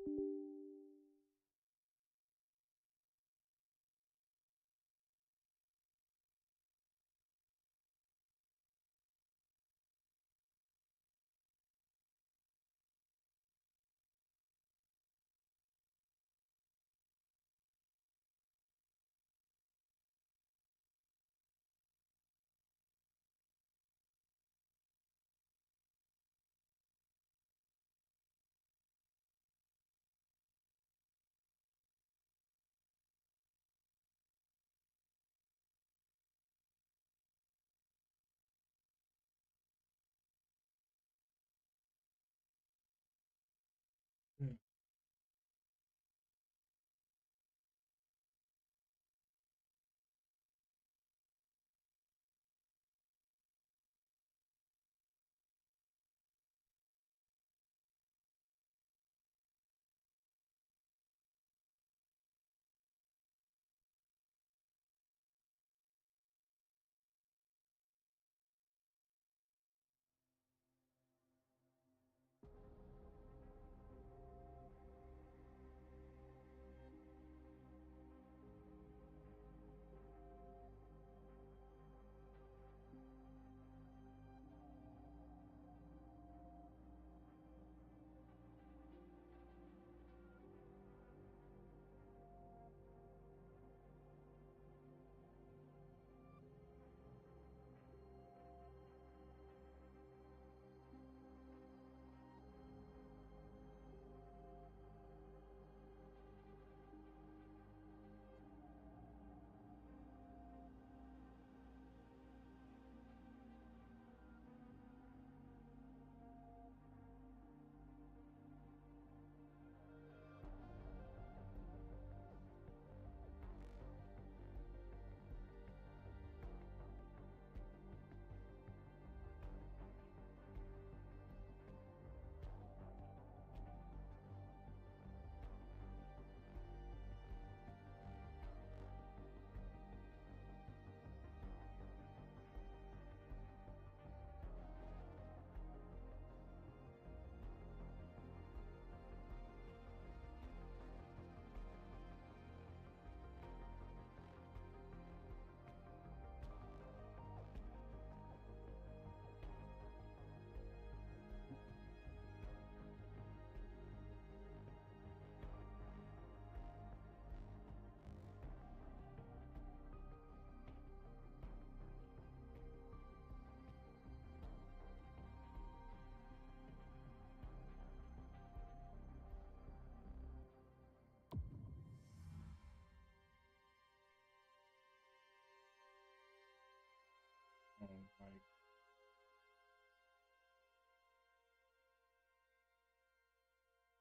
Like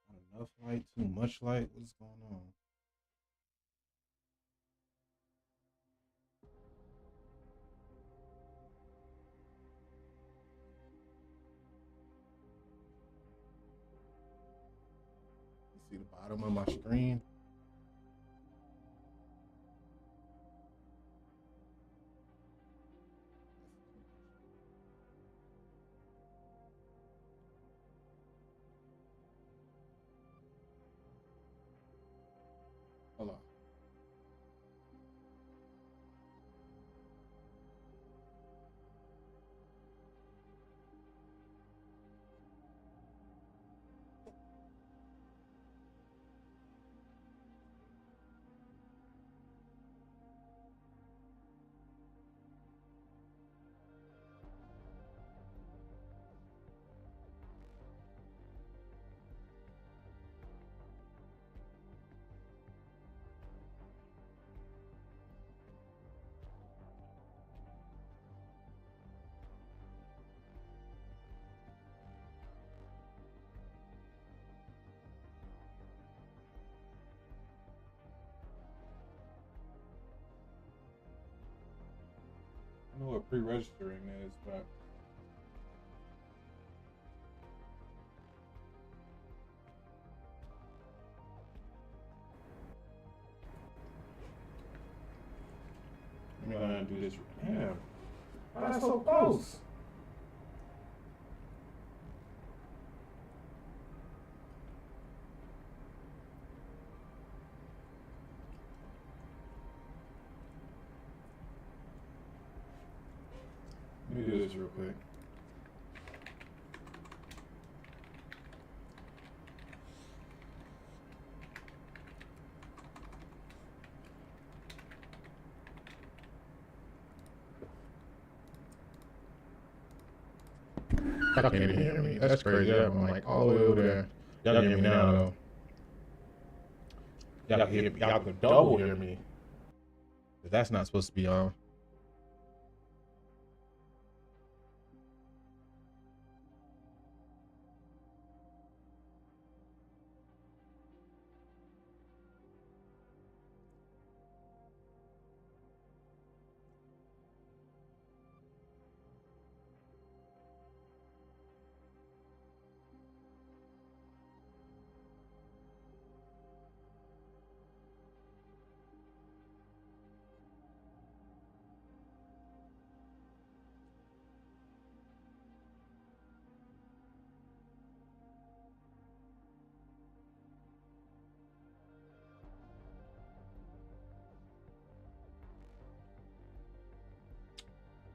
not enough light, too much light. What's going on? You see the bottom of my screen? Hold on. I know what pre-registering is, but I'm gonna do this. Damn, why that's so close? Let me do this real quick. Y'all can't even hear me. That's crazy. I'm like all the way over there. Y'all can hear me now though. Y'all could double hear me. That's not supposed to be on.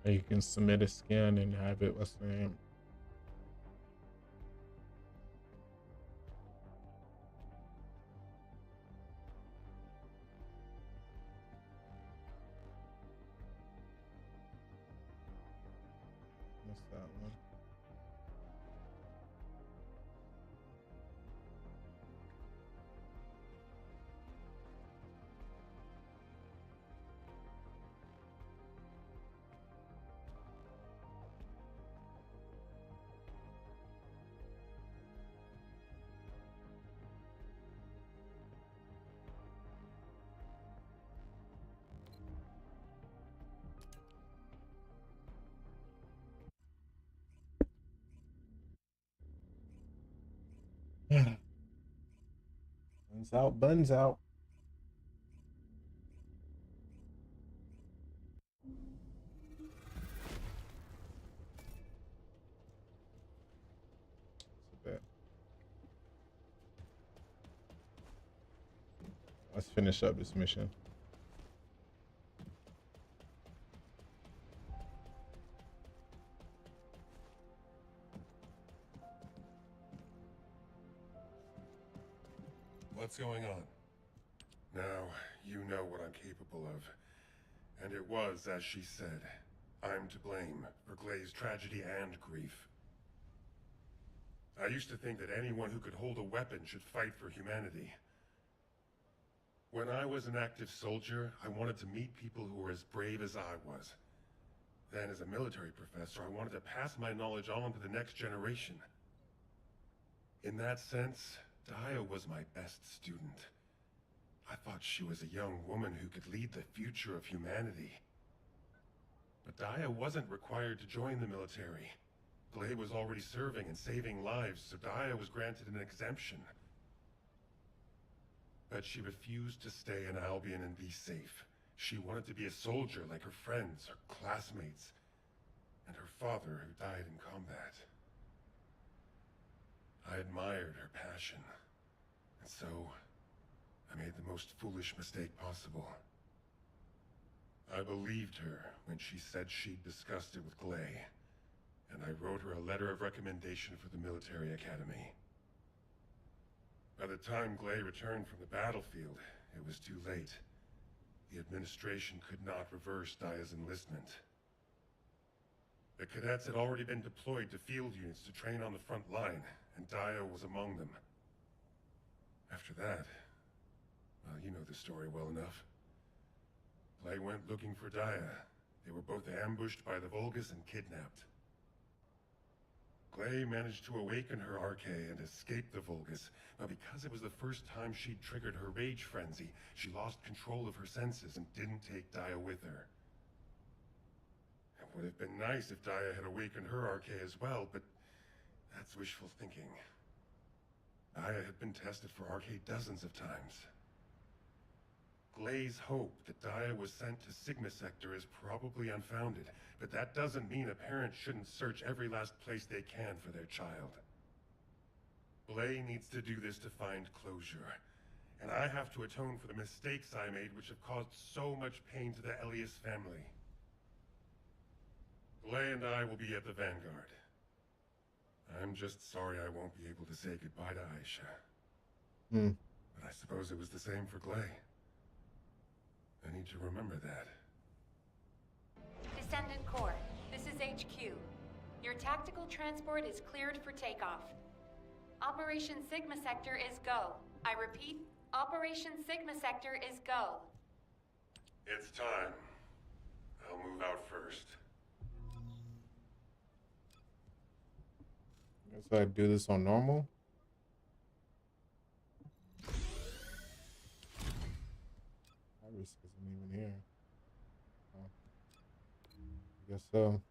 You can submit a scan and have it the same. What's that one? Buns out, buns out. Let's finish up this mission. What's going on? Now, you know what I'm capable of. And it was, as she said, I'm to blame for Glay's tragedy and grief. I used to think that anyone who could hold a weapon should fight for humanity. When I was an active soldier, I wanted to meet people who were as brave as I was. Then as a military professor, I wanted to pass my knowledge on to the next generation. In that sense, Daya was my best student. I thought she was a young woman who could lead the future of humanity. But Daya wasn't required to join the military. Glay was already serving and saving lives, so Daya was granted an exemption. But she refused to stay in Albion and be safe. She wanted to be a soldier like her friends, her classmates, and her father who died in combat. I admired her passion, and so I made the most foolish mistake possible. I believed her when she said she'd discussed it with Glay, and I wrote her a letter of recommendation for the military academy. By the time Glay returned from the battlefield, it was too late. The administration could not reverse Daya's enlistment. The cadets had already been deployed to field units to train on the front line, and Daya was among them. After that, well, you know the story well enough. Glay went looking for Daya. They were both ambushed by the Vulgus and kidnapped. Glay managed to awaken her Arche and escape the Vulgus, but because it was the first time she'd triggered her rage frenzy, she lost control of her senses and didn't take Daya with her. It would have been nice if Daya had awakened her Arche as well, but that's wishful thinking. Daya had been tested for Arche dozens of times. Glay's hope that Daya was sent to Sigma Sector is probably unfounded, but that doesn't mean a parent shouldn't search every last place they can for their child. Glay needs to do this to find closure, and I have to atone for the mistakes I made which have caused so much pain to the Elias family. Clay and I will be at the Vanguard. I'm just sorry I won't be able to say goodbye to Aisha. Hmm. But I suppose it was the same for Clay. I need to remember that. Descendant Corps, this is HQ. Your tactical transport is cleared for takeoff. Operation Sigma Sector is go. I repeat, Operation Sigma Sector is go. It's time. I'll move out first. Guess I do this on normal. Iris isn't even here. Oh. I guess so.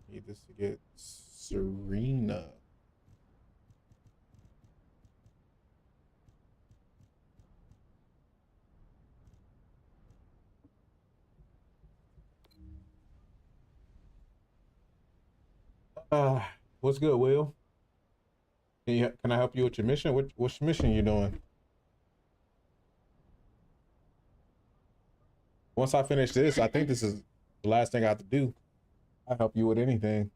Need this to get Serena. What's good, Will? Can I help you with your mission? Which mission you doing? Once I finish this, I think this is the last thing I have to do. I'll help you with anything.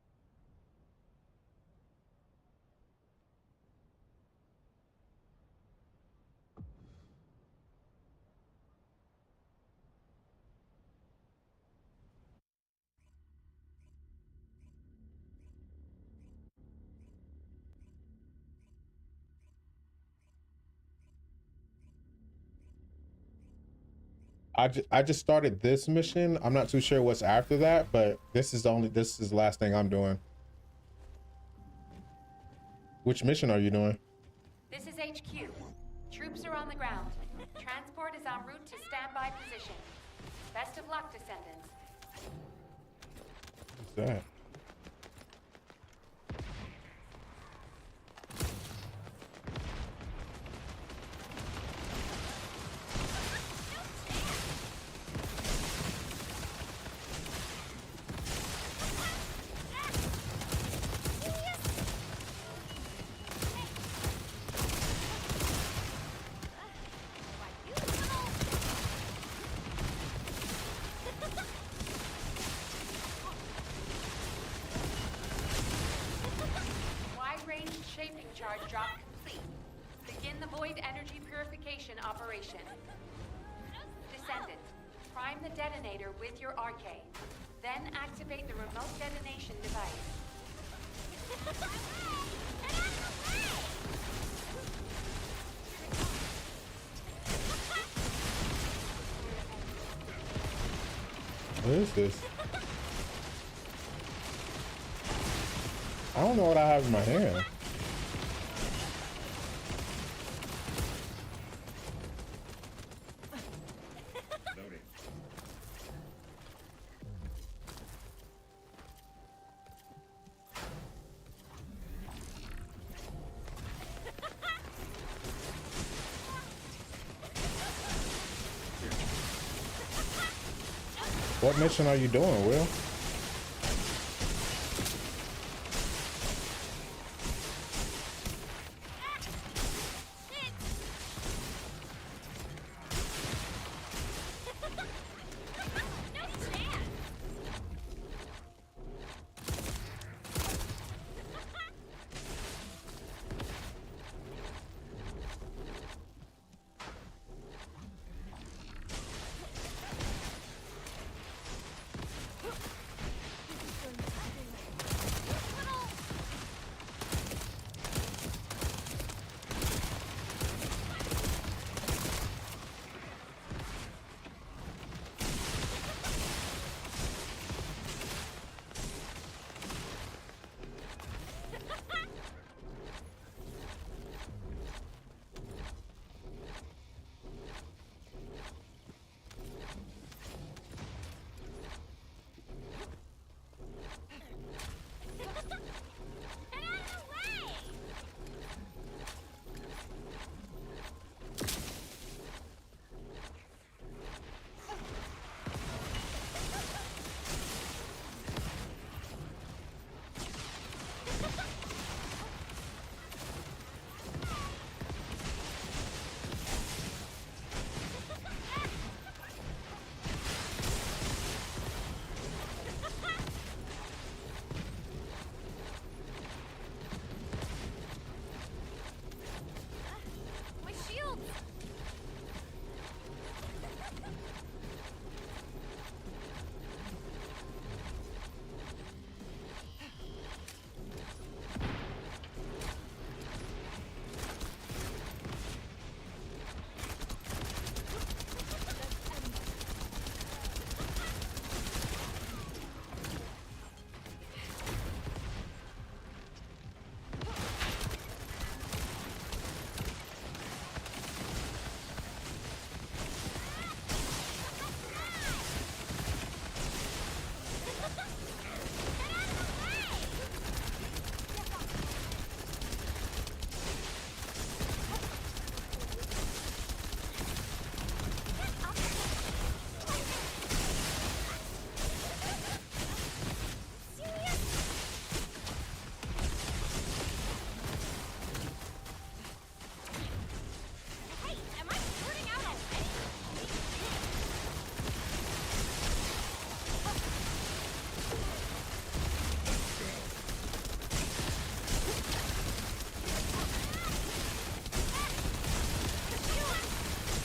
I just started this mission. I'm not too sure what's after that, but this is the last thing I'm doing. Which mission are you doing? This is HQ. Troops are on the ground. Transport is en route to standby position. Best of luck, Descendants. What's that? Charge drop complete. Begin the void energy purification operation. Descendant, prime the detonator with your arcade. Then activate the remote detonation device. What is this? I don't know what I have in my hand. What mission are you doing, Will?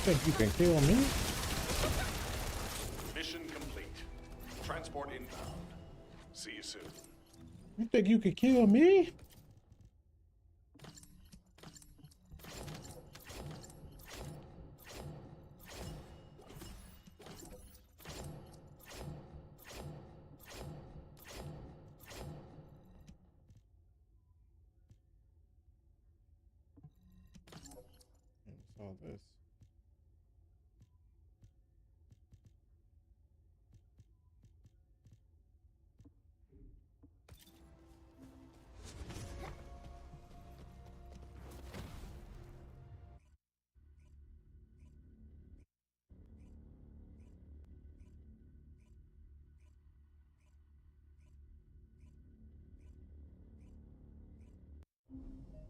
Think you can kill me? Mission complete. Transport inbound. See you soon. You think you could kill me? What's all this?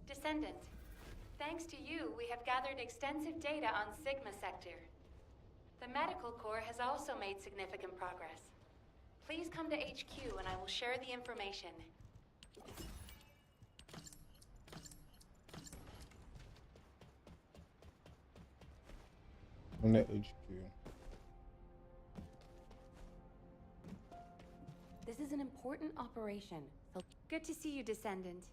Descendant, thanks to you, we have gathered extensive data on Sigma Sector. The Medical Corps has also made significant progress. Please come to HQ and I will share the information. On the HQ. This is an important operation. Good to see you, Descendant.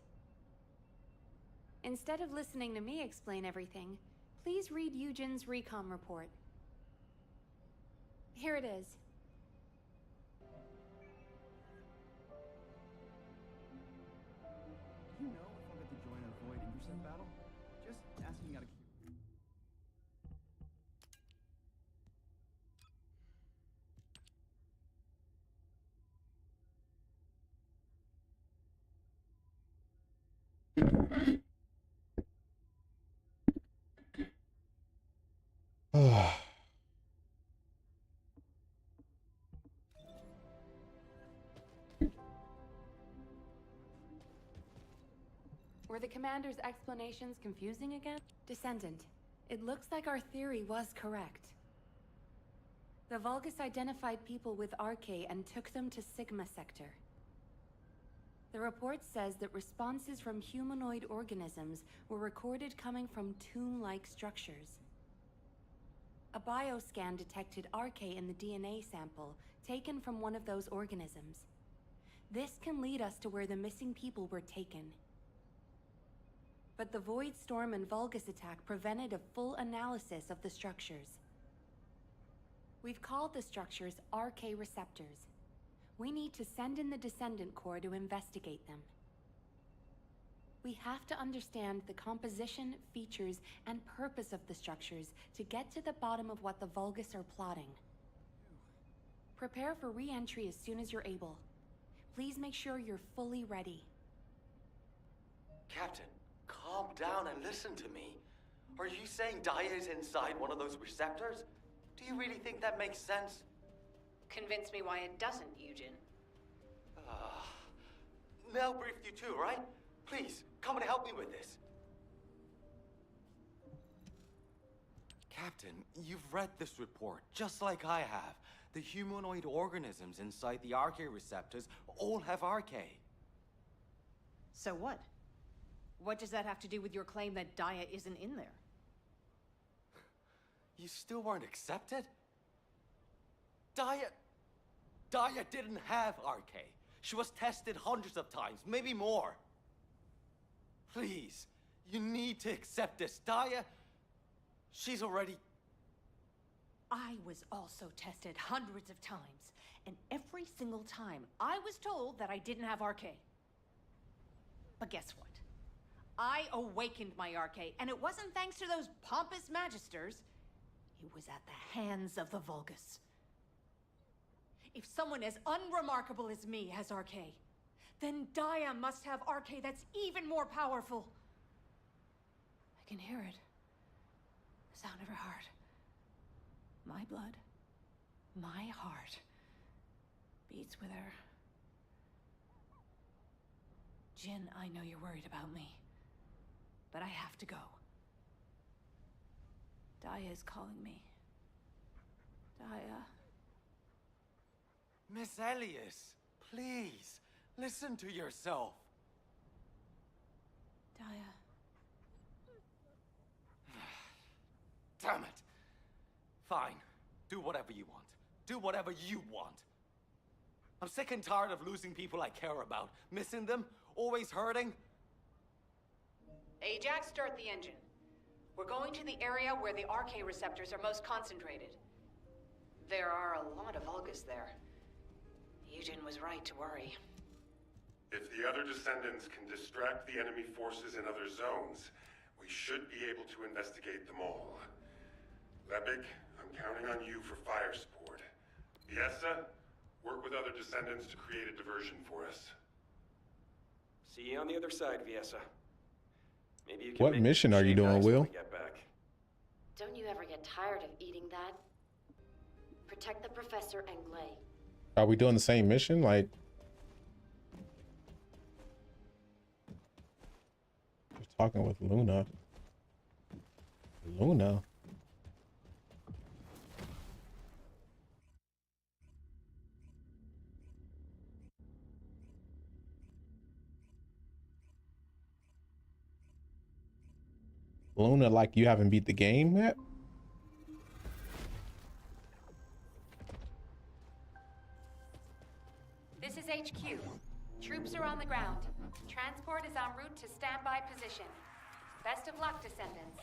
Instead of listening to me explain everything, please read Eugen's recon report. Here it is. Do you know if I'll get to join a Void intercept battle? Just asking out of curiosity. Were the commander's explanations confusing again? Descendant, it looks like our theory was correct. The Vulgus identified people with RK and took them to Sigma Sector. The report says that responses from humanoid organisms were recorded coming from tomb-like structures. A bioscan detected RK in the DNA sample taken from one of those organisms. This can lead us to where the missing people were taken. But the Void Storm and Vulgus attack prevented a full analysis of the structures. We've called the structures RK receptors. We need to send in the Descendant Corps to investigate them. We have to understand the composition, features, and purpose of the structures to get to the bottom of what the Vulgus are plotting. Prepare for re-entry as soon as you're able. Please make sure you're fully ready. Captain, calm down and listen to me. Are you saying Daya is inside one of those receptors? Do you really think that makes sense? Convince me why it doesn't, Eugen. Mel briefed you too, right? Please, come and help me with this. Captain, you've read this report, just like I have. The humanoid organisms inside the RK receptors all have RK. So what? What does that have to do with your claim that Daya isn't in there? You still weren't accepted? Daya didn't have RK. She was tested hundreds of times, maybe more. Please, you need to accept this. Daya, she's already... I was also tested hundreds of times, and every single time I was told that I didn't have RK. But guess what? I awakened my RK, and it wasn't thanks to those pompous magisters. It was at the hands of the Vulgus. If someone as unremarkable as me has RK, then Daya must have RK that's even more powerful. I can hear it. The sound of her heart. My blood, my heart, beats with her. Jin, I know you're worried about me, but I have to go. Daya is calling me. Daya. Miss Elias, please, listen to yourself. Daya. Damn it. Fine. Do whatever you want. Do whatever you want. I'm sick and tired of losing people I care about. Missing them. Always hurting. Ajax, start the engine. We're going to the area where the RK receptors are most concentrated. There are a lot of Vulgus there. Eugen was right to worry. If the other Descendants can distract the enemy forces in other zones, we should be able to investigate them all. Lepic, I'm counting on you for fire support. Fiesta, work with other Descendants to create a diversion for us. See you on the other side, Viesa. Maybe you can What make mission are you shake doing, eyes when Will? we get back. Don't you ever get tired of eating that? Protect the professor and Glay. Are we doing the same mission? Like, we're talking with Luna. Luna. Luna, like you haven't beat the game yet? This is HQ. Troops are on the ground. Transport is en route to standby position. Best of luck, Descendants.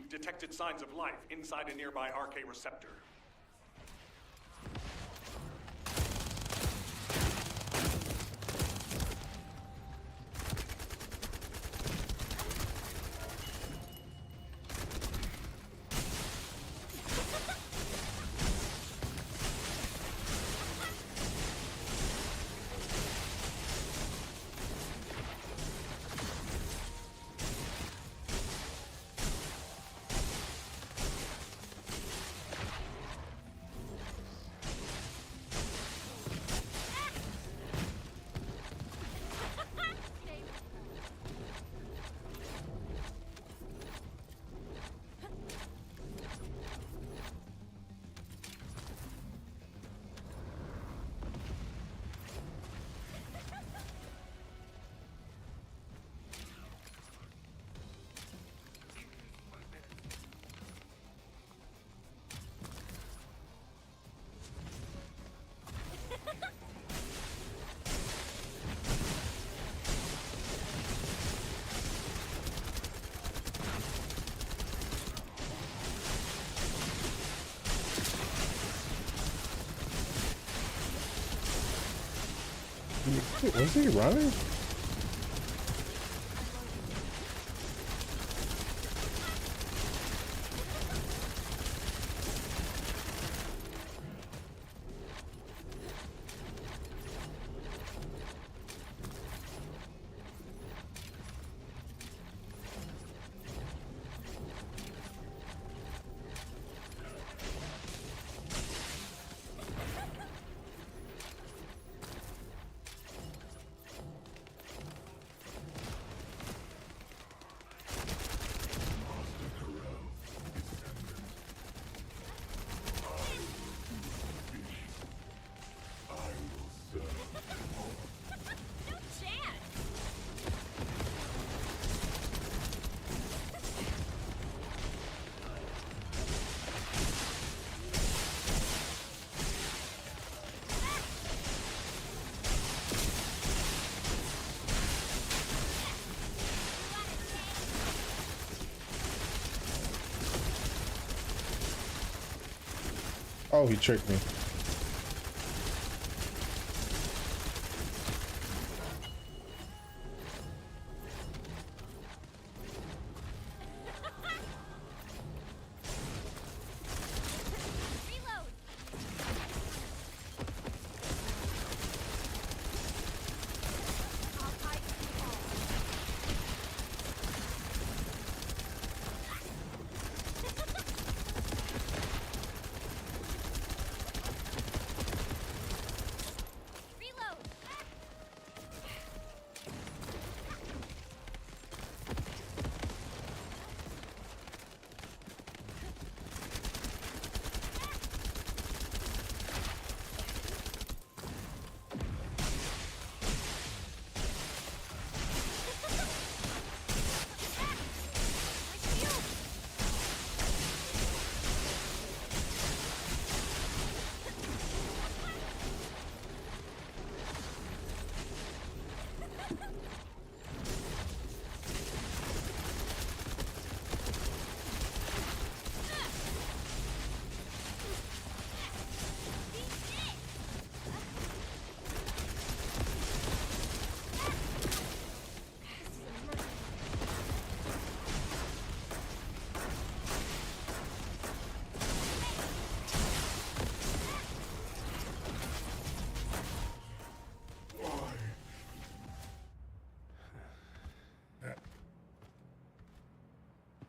We've detected signs of life inside a nearby RK receptor. Was he running? Oh, he tricked me.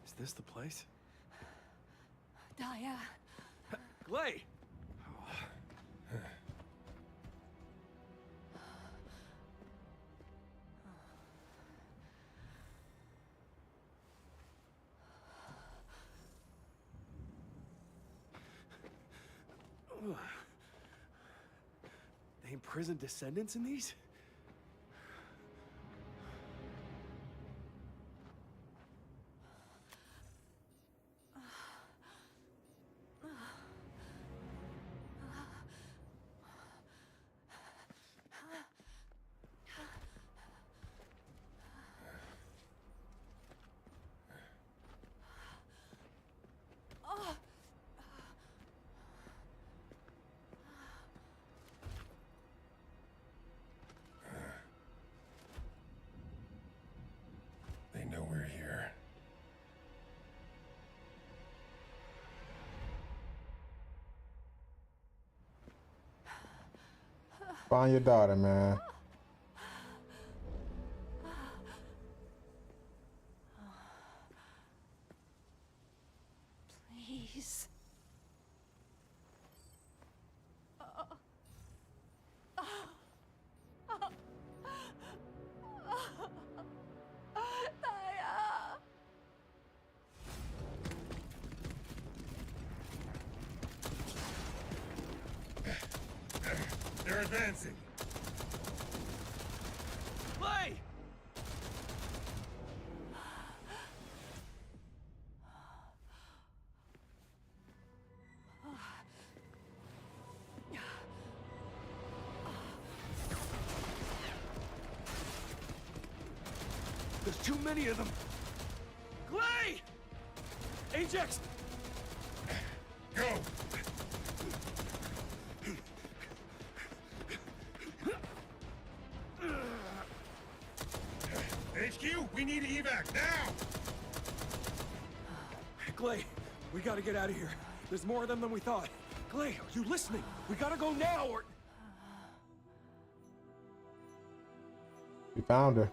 Is this the place? Daya. Glay! They imprison descendants in these? They know we're here. Find your daughter, man. Please. Daya. They're advancing. Glay! There's too many of them. Glay! Ajax! Go! HQ, we need evac now! Glay, we gotta get out of here. There's more of them than we thought. Glay, are you listening? We gotta go now or... We found her.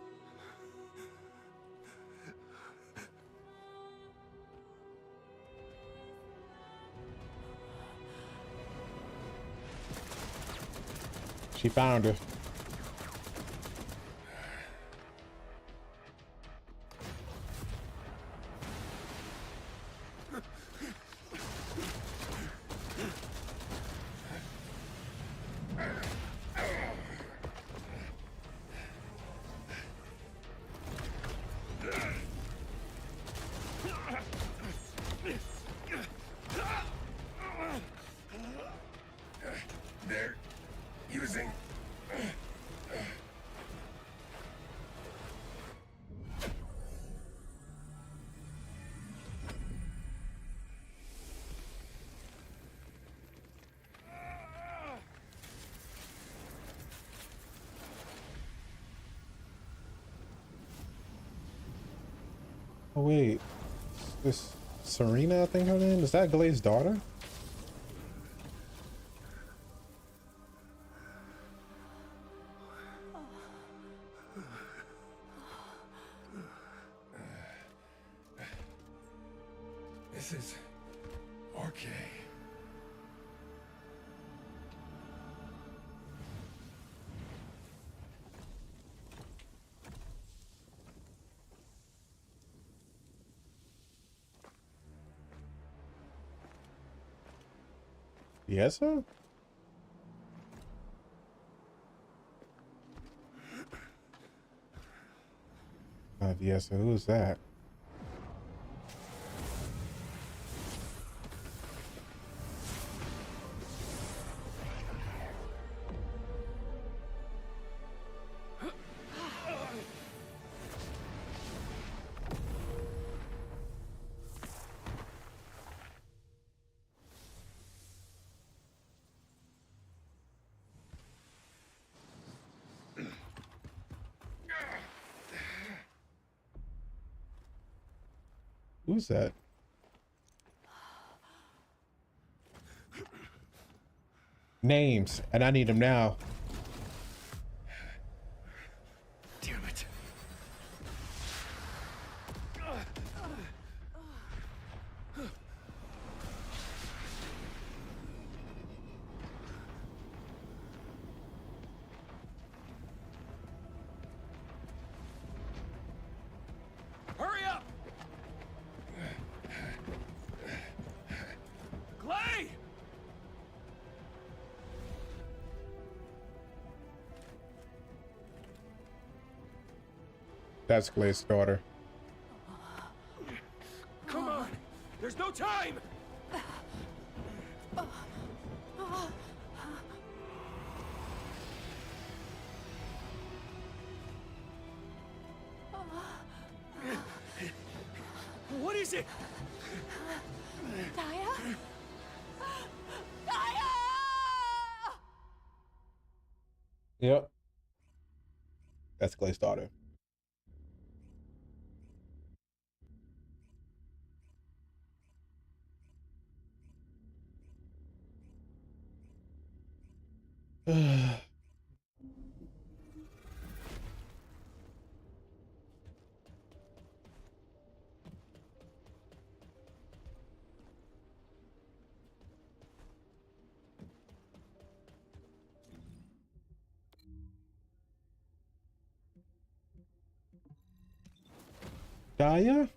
She found her. They're using Oh wait, this Serena, I think her name is that Glay's daughter. This is RK. Yes, sir. Yes, sir. Who's that? Who's that? Names, and I need them now. Damn it. Hurry up! Clay! That's Glay's daughter. Come on! There's no time! What is it? Daya? Daya! Yep. That's Glay's daughter. Daya?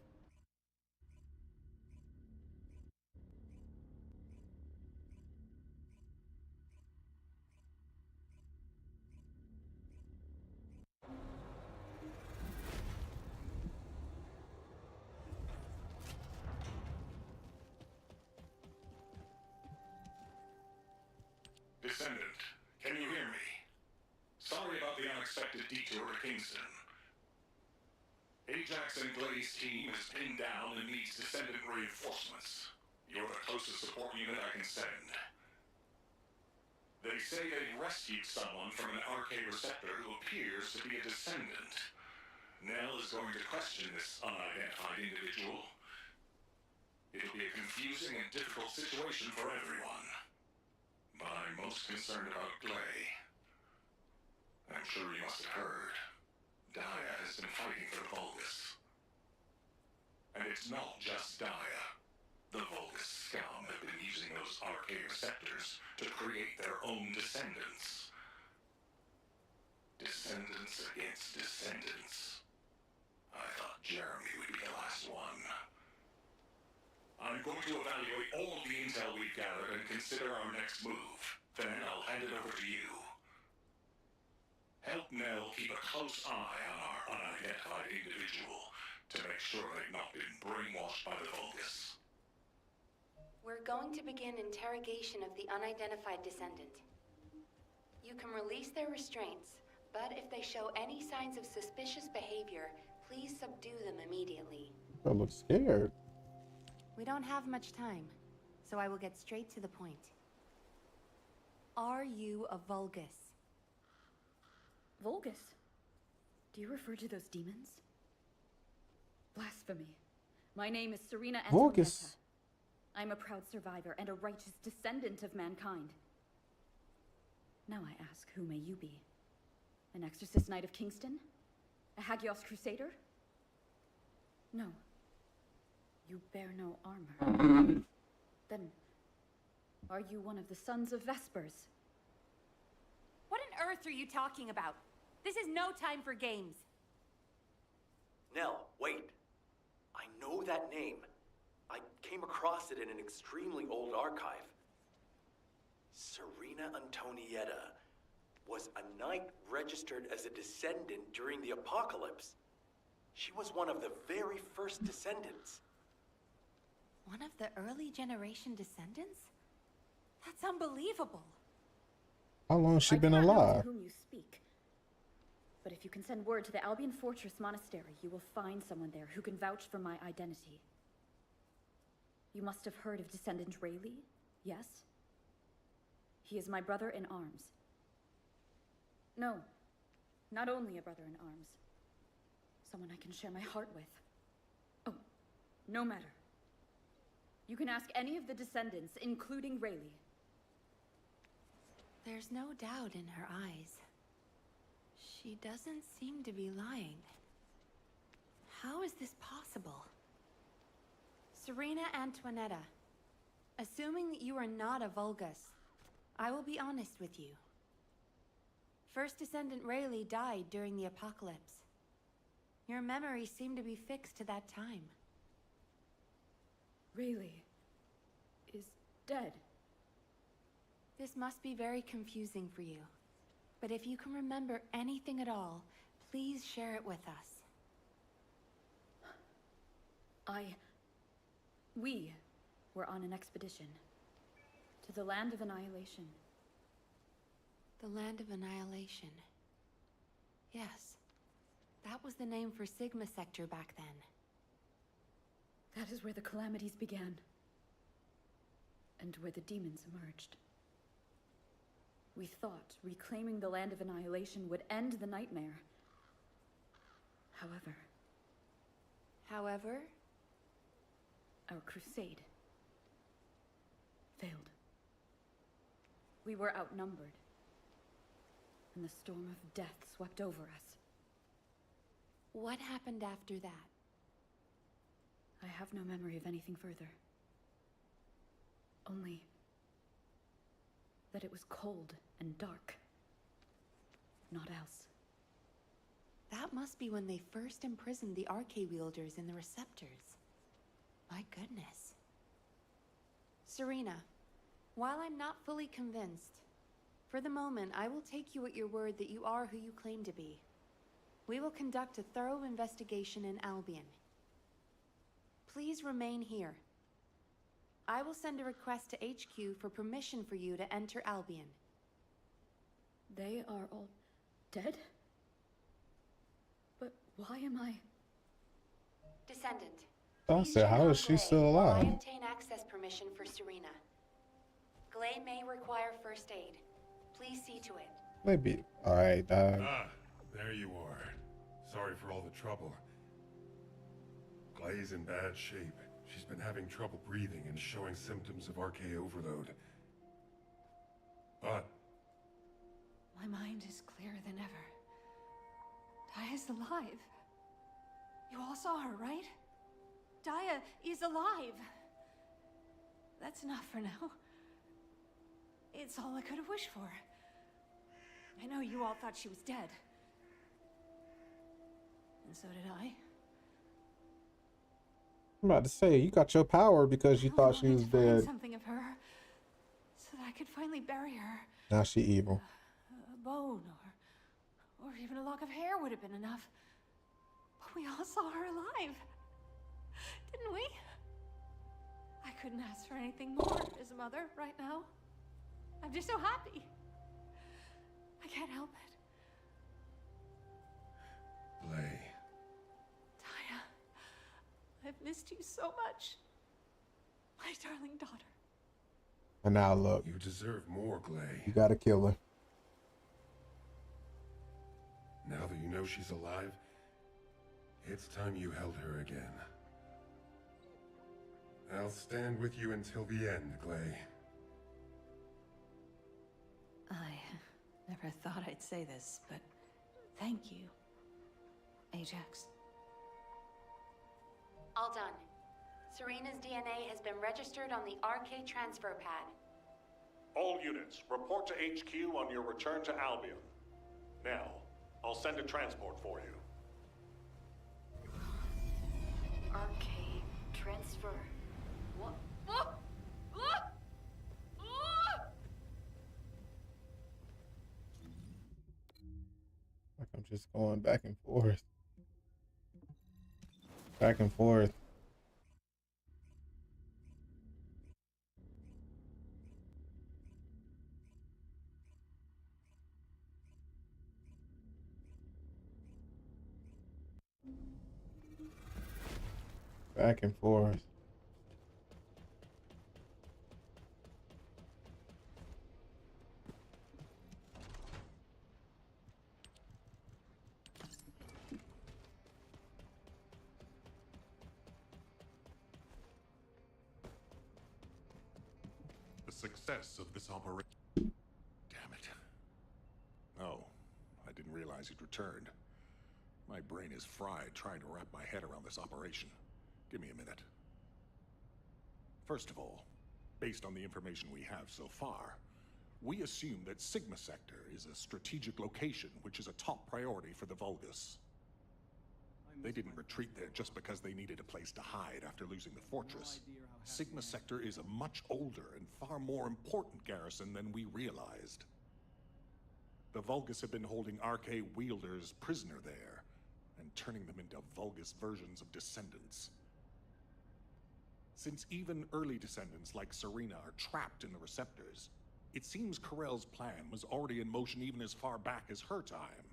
Descendant, can you hear me? Sorry about the unexpected detour to Kingston. Ajax and Glay's team is pinned down and needs Descendant reinforcements. You're the closest support unit I can send. They say they rescued someone from an RK receptor who appears to be a Descendant. Nell is going to question this unidentified individual. It'll be a confusing and difficult situation for everyone. But I'm most concerned about Glay. I'm sure you must have heard. Daya has been fighting for the Vulgus. And it's not just Daya. The Vulgus scum have been using those RK receptors to create their own descendants. Descendants against descendants. I thought Jeremy would be the last one. I'm going to evaluate all the intel we've gathered and consider our next move. Then I'll hand it over to you. Help Nell keep a close eye on our unidentified individual to make sure they've not been brainwashed by the Vulgus. We're going to begin interrogation of the unidentified descendant. You can release their restraints, but if they show any signs of suspicious behavior, please subdue them immediately. I look scared. We don't have much time, so I will get straight to the point. Are you a Vulgus? Vulgus? Do you refer to those demons? Blasphemy. My name is Serena Vulgus. Antonietta. I'm a proud survivor and a righteous descendant of mankind. Now I ask, who may you be? An Exorcist Knight of Kingston? A Hagios Crusader? No. You bear no armor. Then, are you one of the Sons of Vespers? What on earth are you talking about? This is no time for games. Nell, wait. I know that name. I came across it in an extremely old archive. Serena Antonietta was a knight registered as a descendant during the apocalypse. She was one of the very first descendants. One of the early generation descendants? That's unbelievable. How long has she I been cannot know alive? to whom you speak. But if you can send word to the Albion Fortress Monastery, you will find someone there who can vouch for my identity. You must have heard of Descendant Rayleigh, yes? He is my brother in arms. No, not only a brother in arms. Someone I can share my heart with. Oh, no matter. You can ask any of the descendants, including Rayleigh. There's no doubt in her eyes. She doesn't seem to be lying. How is this possible? Serena Antonietta, assuming that you are not a Vulgus, I will be honest with you. First Descendant Rayleigh died during the apocalypse. Your memories seem to be fixed to that time. Rayleigh is dead. This must be very confusing for you. But if you can remember anything at all, please share it with us. We were on an expedition to the Land of Annihilation. The Land of Annihilation. Yes. That was the name for Sigma Sector back then. That is where the calamities began. And where the demons emerged. We thought reclaiming the Land of Annihilation would end the nightmare. However, our crusade failed. We were outnumbered, and the storm of death swept over us. What happened after that? I have no memory of anything further. Only that it was cold and dark. Not else. That must be when they first imprisoned the Arche wielders in the receptors. My goodness. Serena, while I'm not fully convinced, for the moment I will take you at your word that you are who you claim to be. We will conduct a thorough investigation in Albion. Please remain here. I will send a request to HQ for permission for you to enter Albion. They are all dead? But why am I... Descendant. I Please said, check how on is she Glay still while alive? I obtain access permission for Serena. Glay may require first aid. Please see to it. Maybe. All right. Ah, there you are. Sorry for all the trouble. Glay's in bad shape. She's been having trouble breathing and showing symptoms of Arche overload. But My mind is clearer than ever. Daya's alive. You all saw her, right? Daya is alive. That's enough for now. It's all I could have wished for. I know you all thought she was dead. And so did I. I'm about to say, you got your power because you I thought she wanted was to find dead. something of her, so that I could finally bury her. Now she evil. A bone or even a lock of hair would have been enough. But we all saw her alive, didn't we? I couldn't ask for anything more as a mother right now. I'm just so happy. I can't help it. Glay, Daya, I've missed you so much. My darling daughter. And now look, you deserve more, Glay. you gotta kill her. Now that you know she's alive, it's time you held her again. I'll stand with you until the end, Glay. I never thought I'd say this, but thank you, Ajax. All done. Serena's DNA has been registered on the RK transfer pad. All units, report to HQ on your return to Albion. Now, I'll send a transport for you. RK transfer. What? Like I'm just going back and forth. Back and forth. Back and forth. The success of this operation. Damn it. Oh, I didn't realize you'd returned. My brain is fried trying to wrap my head around this operation. Give me a minute. First of all, based on the information we have so far, we assume that Sigma Sector is a strategic location which is a top priority for the Vulgus. They didn't retreat there just because they needed a place to hide after losing the fortress. Sigma Sector is a much older and far more important garrison than we realized. The Vulgus have been holding RK wielders prisoner there, and turning them into Vulgus versions of Descendants. Since even early Descendants like Serena are trapped in the receptors, it seems Corell's plan was already in motion even as far back as her time.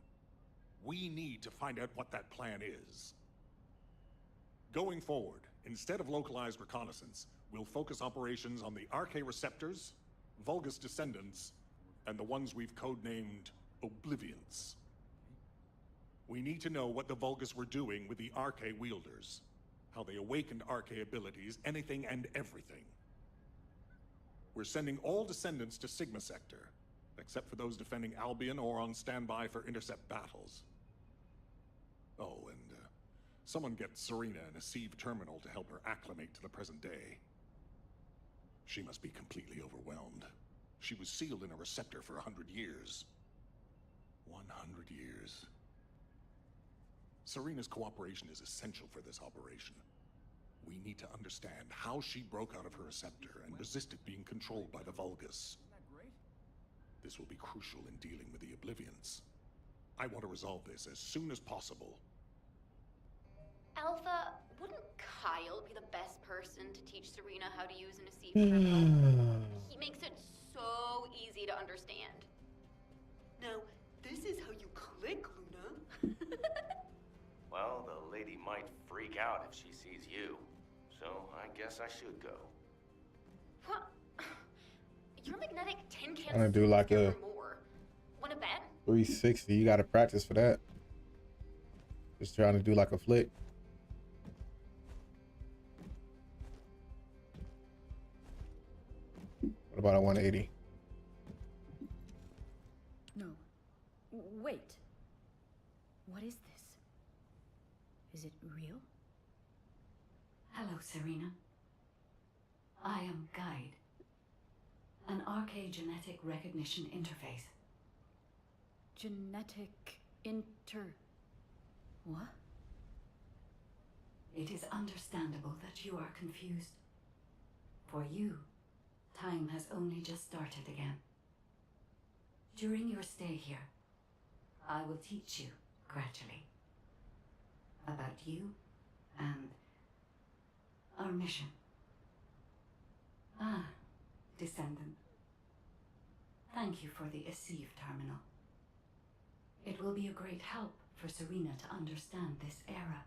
We need to find out what that plan is. Going forward, instead of localized reconnaissance, we'll focus operations on the RK receptors, Vulgus Descendants, and the ones we've codenamed Oblivions. We need to know what the Vulgus were doing with the RK wielders, how they awakened RK abilities, anything and everything. We're sending all Descendants to Sigma Sector, except for those defending Albion or on standby for intercept battles. Oh, and someone get Serena in a sieve terminal to help her acclimate to the present day. She must be completely overwhelmed. She was sealed in a receptor for 100 years. 100 years. Serena's cooperation is essential for this operation. We need to understand how she broke out of her receptor and resisted being controlled by the Vulgus. This will be crucial in dealing with the Oblivions. I want to resolve this as soon as possible. Alpha, wouldn't Kyle be the best person to teach Serena how to use an Asif terminal? He makes it so easy to understand. Now, this is how you click, Luna. Well, the lady might freak out if she sees you. So, I guess I should go. What? Your magnetic tin can I'm gonna do like a more. Wanna bet? 360. You gotta practice for that. Just trying to do like a flick. What about a 180? No. Wait. What is this? Is it real? Hello, Serena. I am Guide, an RK genetic recognition interface. Genetic What? It is understandable that you are confused. For you, time has only just started again. During your stay here, I will teach you, gradually, about you and our mission. Ah, Descendant. Thank you for the Asif terminal. It will be a great help for Serena to understand this era.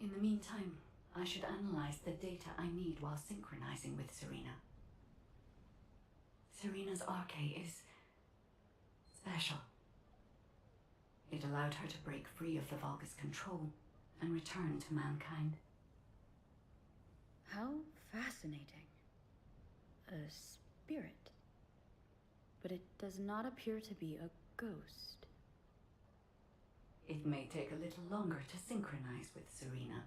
In the meantime, I should analyze the data I need while synchronizing with Serena. Serena's RK is special. It allowed her to break free of the Vulgus control and return to mankind. How fascinating. A spirit. But it does not appear to be a ghost. It may take a little longer to synchronize with Serena,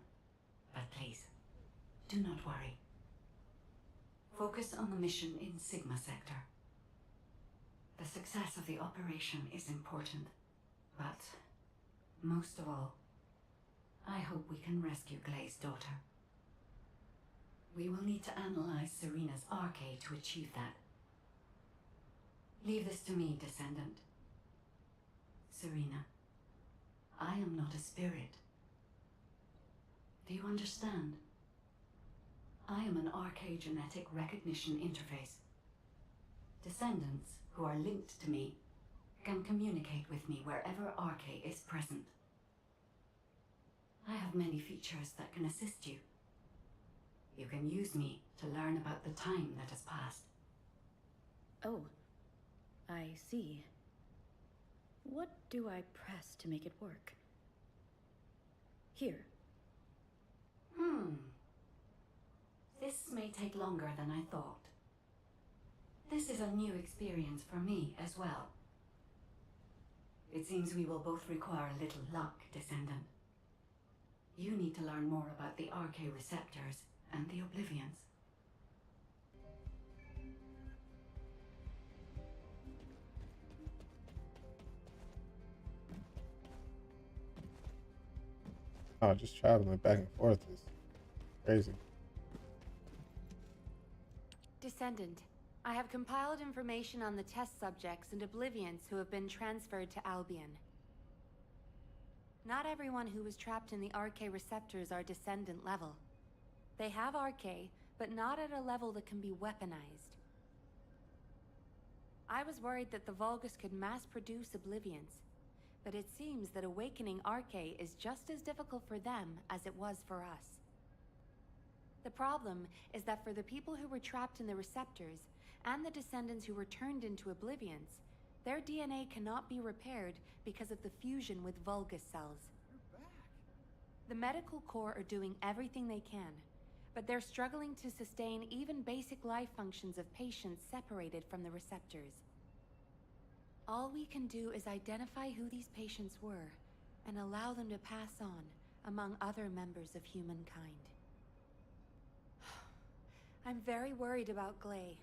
but please, do not worry. Focus on the mission in Sigma Sector. The success of the operation is important, but most of all, I hope we can rescue Glay's daughter. We will need to analyze Serena's arcade to achieve that. Leave this to me, Descendant. Serena, I am not a spirit. Do you understand? I am an arcade genetic recognition interface. Descendants who are linked to me can communicate with me wherever arcade is present. I have many features that can assist you. You can use me to learn about the time that has passed. Oh, I see. What do I press to make it work? Here. This may take longer than I thought. This is a new experience for me as well. It seems we will both require a little luck, Descendant. You need to learn more about the RK receptors and the Oblivions. Oh, just traveling back and forth is crazy. Descendant, I have compiled information on the test subjects and Oblivions who have been transferred to Albion. Not everyone who was trapped in the RK receptors are Descendant level. They have RK, but not at a level that can be weaponized. I was worried that the Vulgus could mass-produce Oblivions, but it seems that awakening RK is just as difficult for them as it was for us. The problem is that for the people who were trapped in the receptors, and the Descendants who were turned into Oblivions, their DNA cannot be repaired because of the fusion with Vulgus cells. The medical corps are doing everything they can, but they're struggling to sustain even basic life functions of patients separated from the receptors. All we can do is identify who these patients were, and allow them to pass on among other members of humankind. I'm very worried about Glay.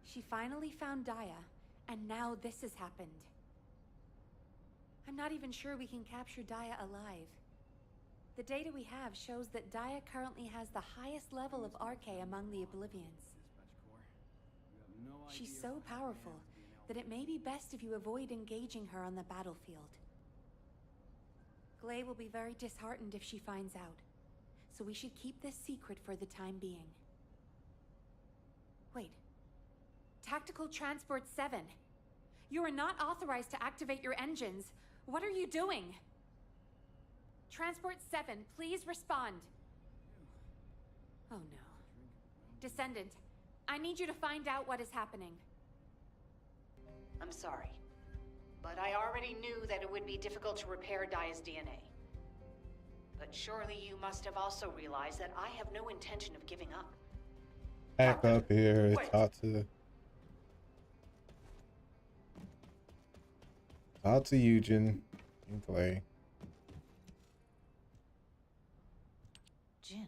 She finally found Daya, and now this has happened. I'm not even sure we can capture Daya alive. The data we have shows that Daya currently has the highest level of RK among the Oblivions. She's so powerful that it may be best if you avoid engaging her on the battlefield. Glay will be very disheartened if she finds out, so we should keep this secret for the time being. Wait. Tactical Transport 7. You are not authorized to activate your engines. What are you doing? Transport 7, please respond. Oh no. Descendant, I need you to find out what is happening. I'm sorry, but I already knew that it would be difficult to repair Daya's DNA. But surely you must have also realized that I have no intention of giving up. Back up here, Wait. talk to Eugen and Clay. Jin,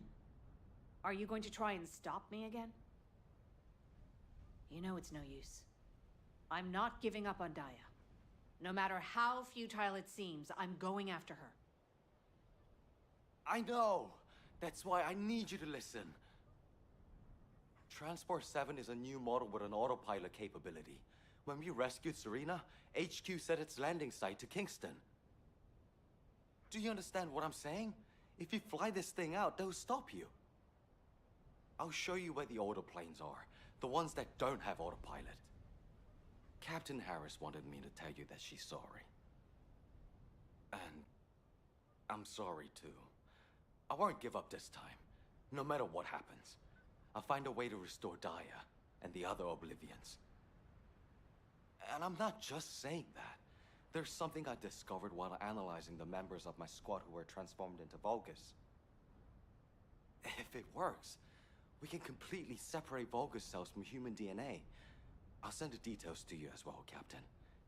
are you going to try and stop me again? You know it's no use. I'm not giving up on Daya. No matter how futile it seems, I'm going after her. I know! That's why I need you to listen. Transport 7 is a new model with an autopilot capability. When we rescued Serena, HQ set its landing site to Kingston. Do you understand what I'm saying? If you fly this thing out, they'll stop you. I'll show you where the autoplanes are, the ones that don't have autopilot. Captain Harris wanted me to tell you that she's sorry. And I'm sorry too. I won't give up this time, no matter what happens. I'll find a way to restore Daya and the other Oblivions. And I'm not just saying that. There's something I discovered while analyzing the members of my squad who were transformed into Vulgus. If it works, we can completely separate Vulgus cells from human DNA. I'll send the details to you as well, Captain,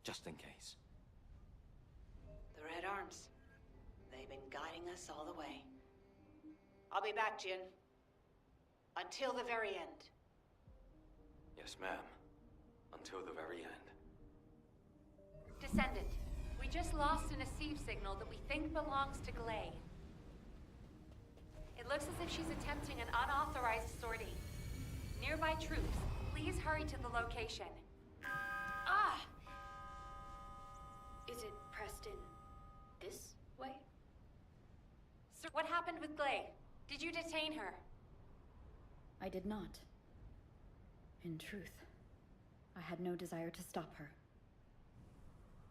just in case. The Red Arms. They've been guiding us all the way. I'll be back, Jin. Until the very end. Yes, ma'am. Until the very end. Descendant, we just lost an Asive signal that we think belongs to Glay. It looks as if she's attempting an unauthorized sortie. Nearby troops, please hurry to the location. Ah! Is it pressed in this way? Sir, what happened with Glay? Did you detain her? I did not. In truth, I had no desire to stop her.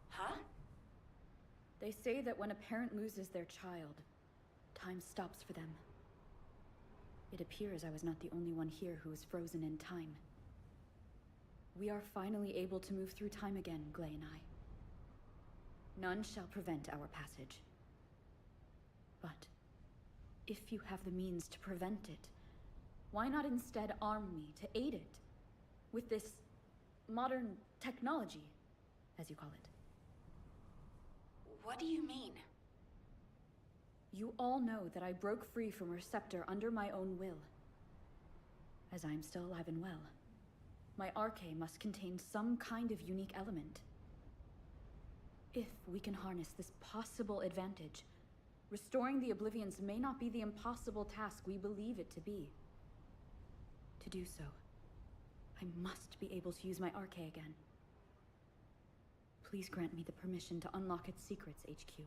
Huh? They say that when a parent loses their child, time stops for them. It appears I was not the only one here who was frozen in time. We are finally able to move through time again, Glay and I. None shall prevent our passage. But if you have the means to prevent it, why not instead arm me to aid it with this modern technology, as you call it? What do you mean? You all know that I broke free from Receptor under my own will. As I am still alive and well, my arche must contain some kind of unique element. If we can harness this possible advantage, restoring the Oblivions may not be the impossible task we believe it to be. To do so, I must be able to use my arche again. Please grant me the permission to unlock its secrets, HQ.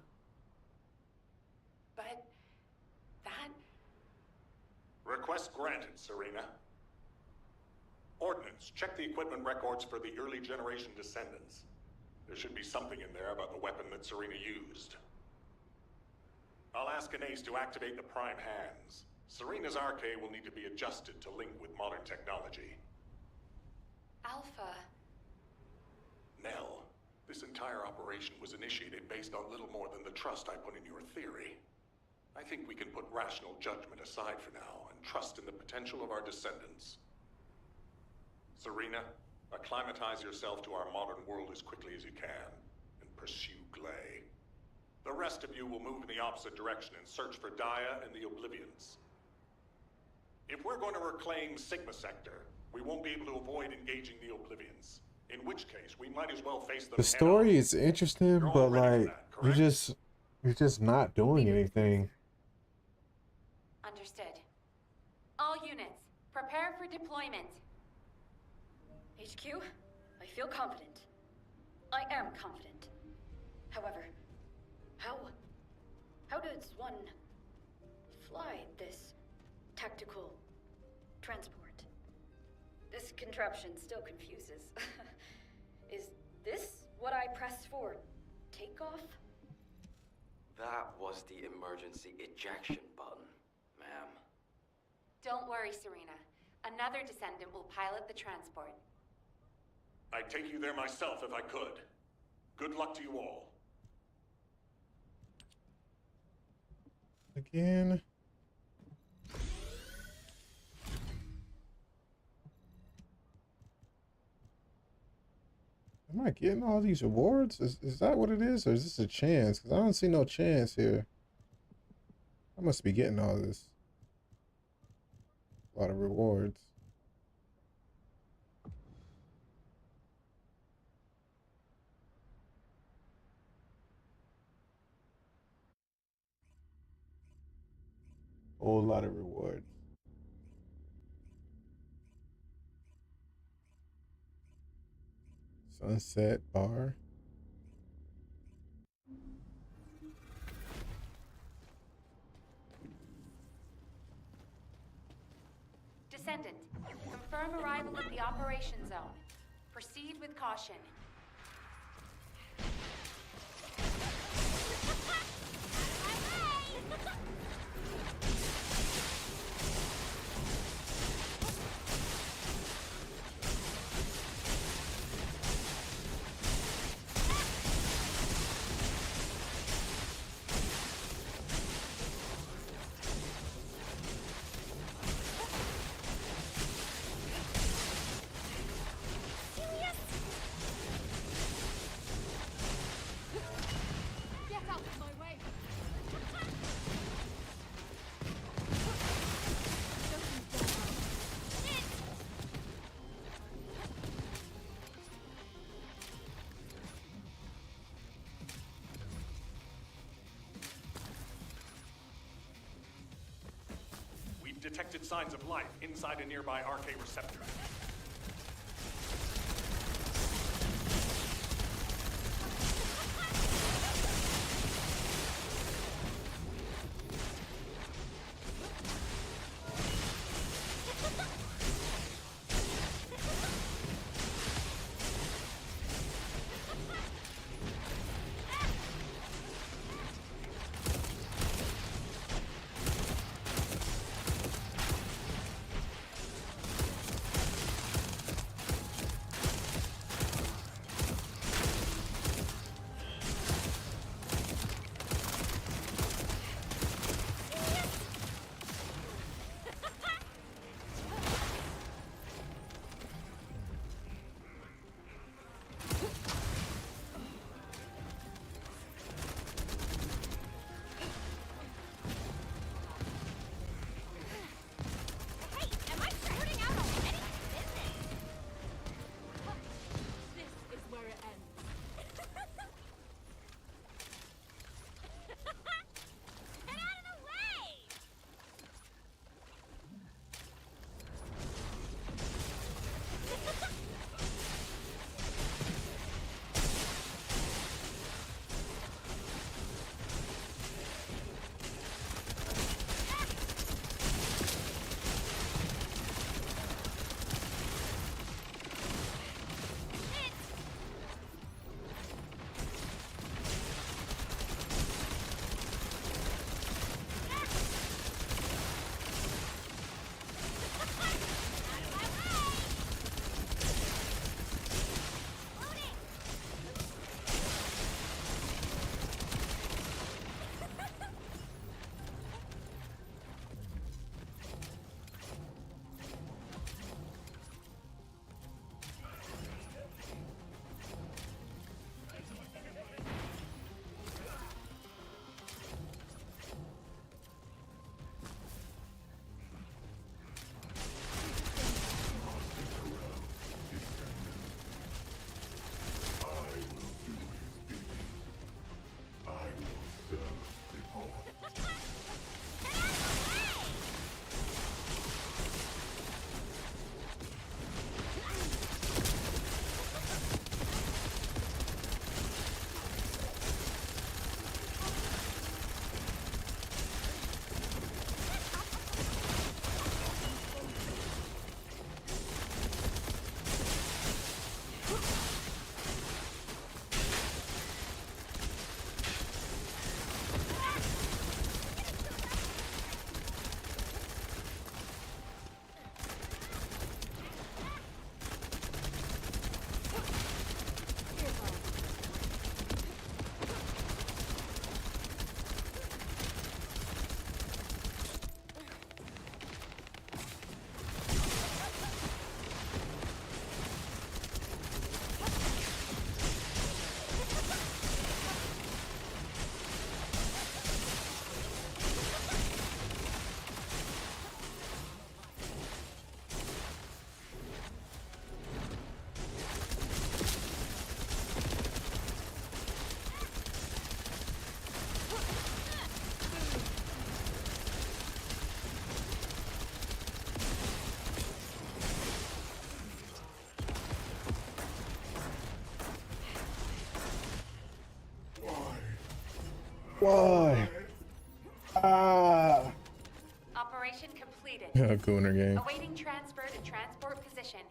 But... that... Request granted, Serena. Ordnance, check the equipment records for the early generation Descendants. There should be something in there about the weapon that Serena used. I'll ask Anais to activate the Prime Hands. Serena's arche will need to be adjusted to link with modern technology. Alpha... Nell, this entire operation was initiated based on little more than the trust I put in your theory. I think we can put rational judgment aside for now and trust in the potential of our Descendants. Serena, acclimatize yourself to our modern world as quickly as you can, and pursue Glay. The rest of you will move in the opposite direction and search for Dia and the Oblivions. If we're going to reclaim Sigma Sector, we won't be able to avoid engaging the Oblivions. In which case, we might as well face them. The story is interesting, but like you're just not doing anything. Understood. All units, prepare for deployment. HQ, I feel confident. I am confident. However, how does one fly this tactical transport? This contraption still confuses. Is this what I press for takeoff? That was the emergency ejection button, ma'am. Don't worry, Serena. Another Descendant will pilot the transport. I'd take you there myself if I could. Good luck to you all. Again. Am I getting all these rewards? Is that what it is? Or is this a chance? Because I don't see no chance here. I must be getting all this. A lot of rewards. Whole lot of rewards. Sunset bar. Descendant, confirm arrival at the operation zone. Proceed with caution. detected signs of life inside a nearby RK receptor. Why? Ah. Operation completed. Gooner game. Awaiting transfer to transport position.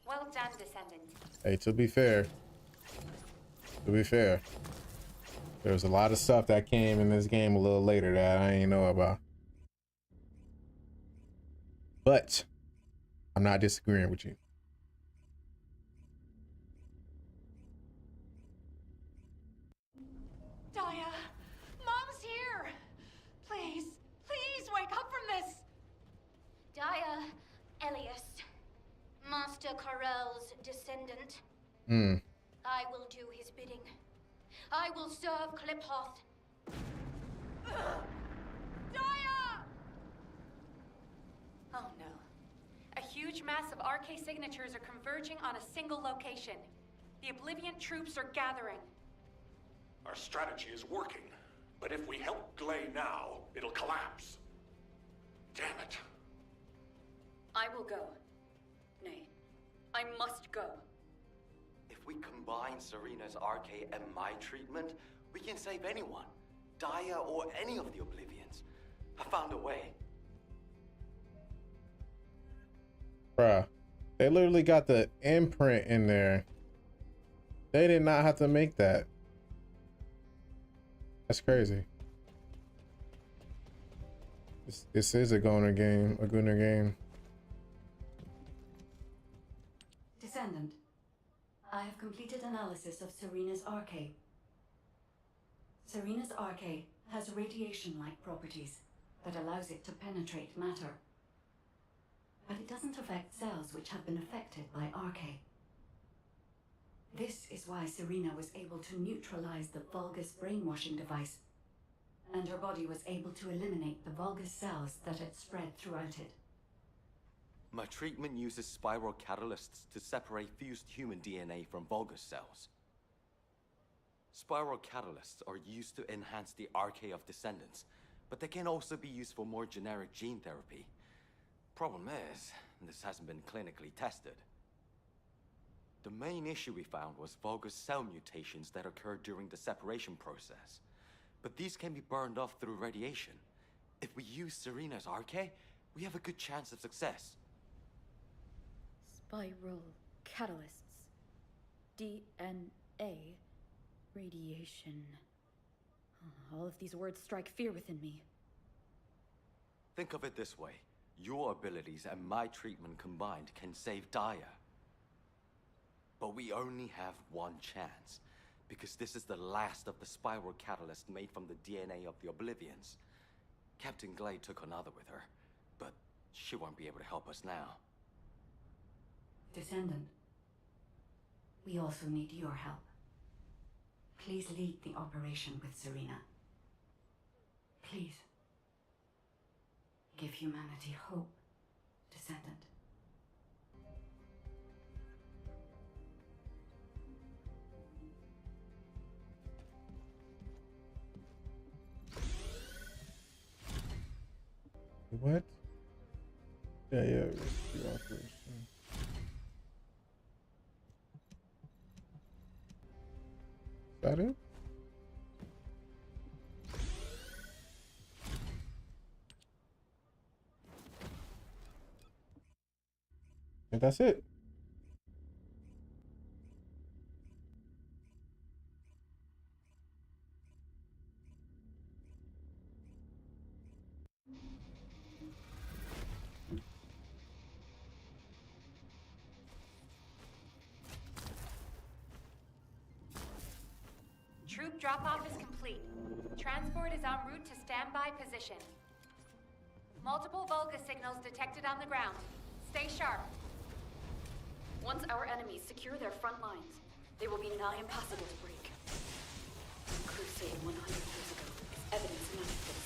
Well done, Descendant. Hey, to be fair, there's a lot of stuff that came in this game a little later that I ain't know about. But I'm not disagreeing with you. Daya, Mom's here. Please, please wake up from this. Daya, Elias, Master Karel's descendant. I will do his bidding. I will serve Kliphoth. Daya! Oh no. A huge mass of RK signatures are converging on a single location. The Oblivion troops are gathering. Our strategy is working, but if we help Glay now, it'll collapse. Damn it. will go. Nay, I must go. If we combine Serena's RK and my treatment, we can save anyone. Daya or any of the Oblivions. I found a way. Bruh, they literally got the imprint in there. They did not have to make that. That's crazy. This is a Gunner game, Descendant, I have completed analysis of Serena's RK. Serena's RK has radiation-like properties that allows it to penetrate matter. But it doesn't affect cells which have been affected by RK. This is why Serena was able to neutralize the Vulgus brainwashing device, and her body was able to eliminate the Vulgus cells that had spread throughout it. My treatment uses spiral catalysts to separate fused human DNA from Vulgus cells. Spiral catalysts are used to enhance the RK of Descendants, but they can also be used for more generic gene therapy. Problem is, this hasn't been clinically tested. The main issue we found was Vulgus cell mutations that occurred during the separation process. But these can be burned off through radiation. If we use Serena's RK, we have a good chance of success. Spiral catalysts. DNA. Radiation. All of these words strike fear within me. Think of it this way. Your abilities and my treatment combined can save Daya. But we only have one chance, because this is the last of the spiral catalyst made from the DNA of the Oblivions. Captain Glade took another with her, but she won't be able to help us now. Descendant, we also need your help. Please lead the operation with Serena. Please. Give humanity hope, Descendant. What? Yeah, rescue operation. Is that it? And that's it. Troop drop-off is complete. Transport is en route to standby position. Multiple Vulgus signals detected on the ground. Stay sharp. Once our enemies secure their front lines, they will be nigh impossible to break. The crusade 100 years ago is evidence enough of this.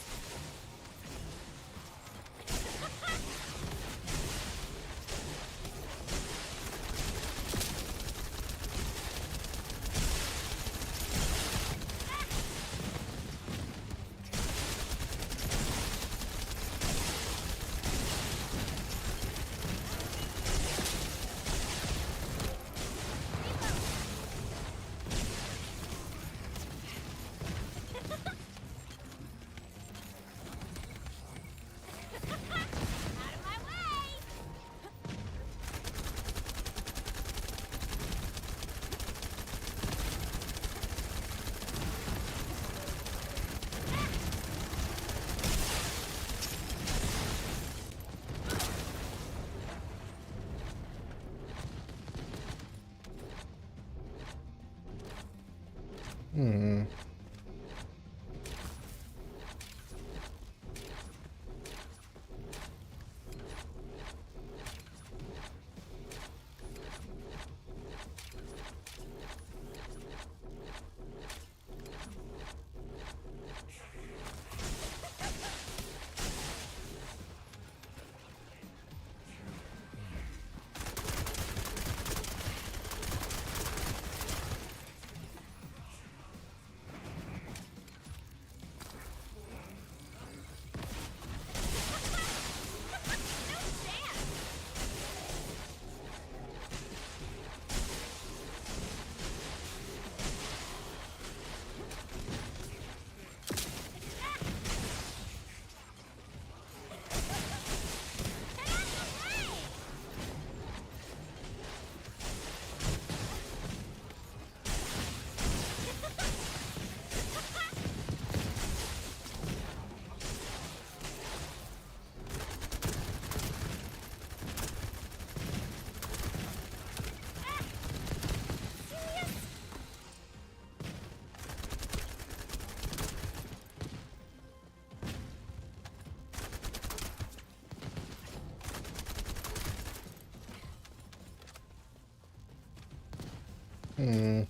Hmm.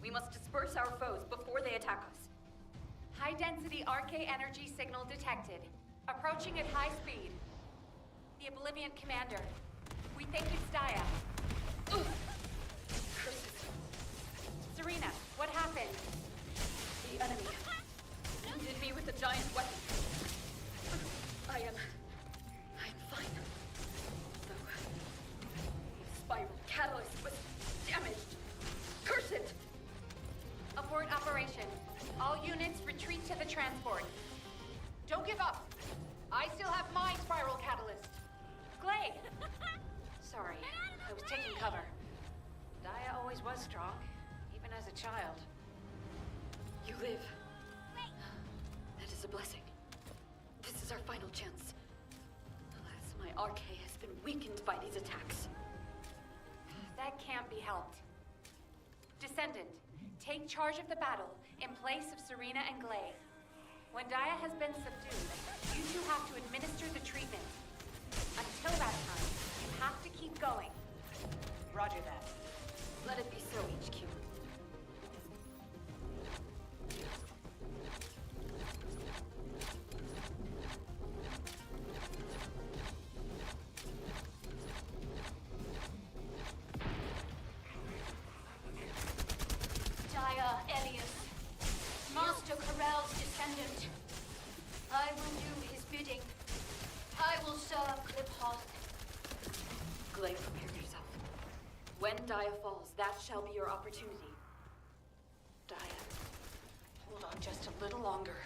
We must disperse our foes before they attack us. High-density RK energy signal detected. Approaching at high speed. The Oblivion Commander. We think it's Daya. Curses. Serena, what happened? The enemy wounded me with a giant weapon. I am fine. Though the spiral catalyst was damaged. Curse it! Abort operation. All units retreat to the transport. Don't give up. I still have my spiral catalyst. Glay! Sorry, I was taking cover. Daya always was strong, even as a child. You live. That is a blessing. This is our final chance. Alas, my RK has been weakened by these attacks. That can't be helped. Descendant, take charge of the battle in place of Serena and Glay. When Daya has been subdued, you two have to administer the treatment. Until that time, you have to keep going. Roger that. Let it be so, HQ. Daya Elias, Master Corell's descendant. I will do his bidding. I will serve Cliphoth. Glay, prepare yourself. When Daya falls, that shall be your opportunity. Daya, hold on just a little longer.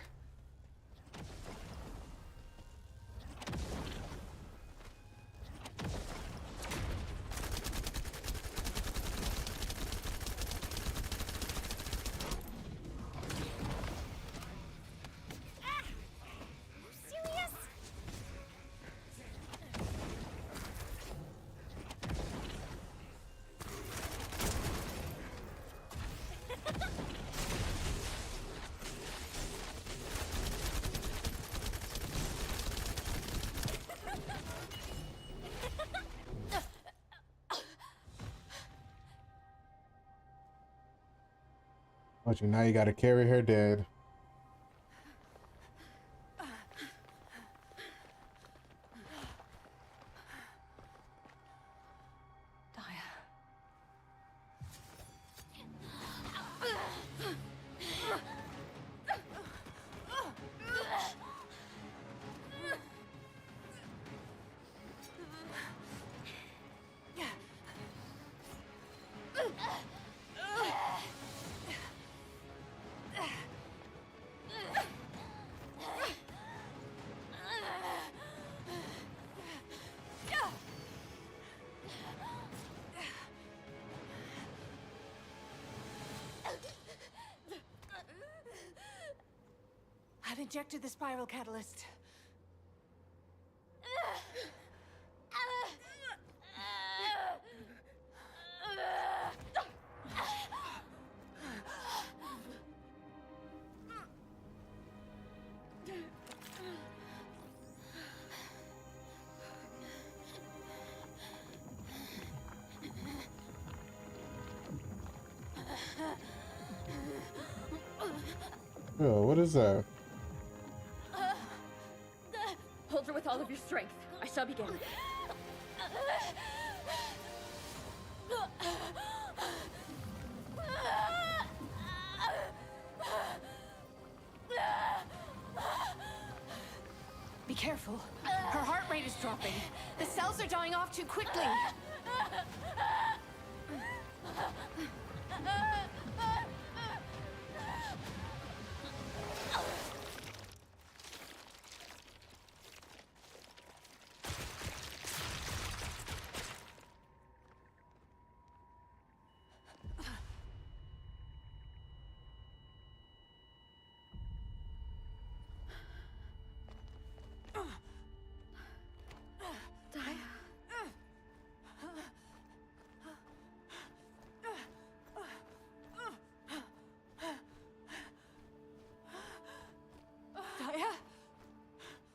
But you now you gotta carry her dead. I've injected the spiral catalyst. Oh, what is that? Hold her with all of your strength. I shall begin. careful. Her heart rate is dropping. The cells are dying off too quickly.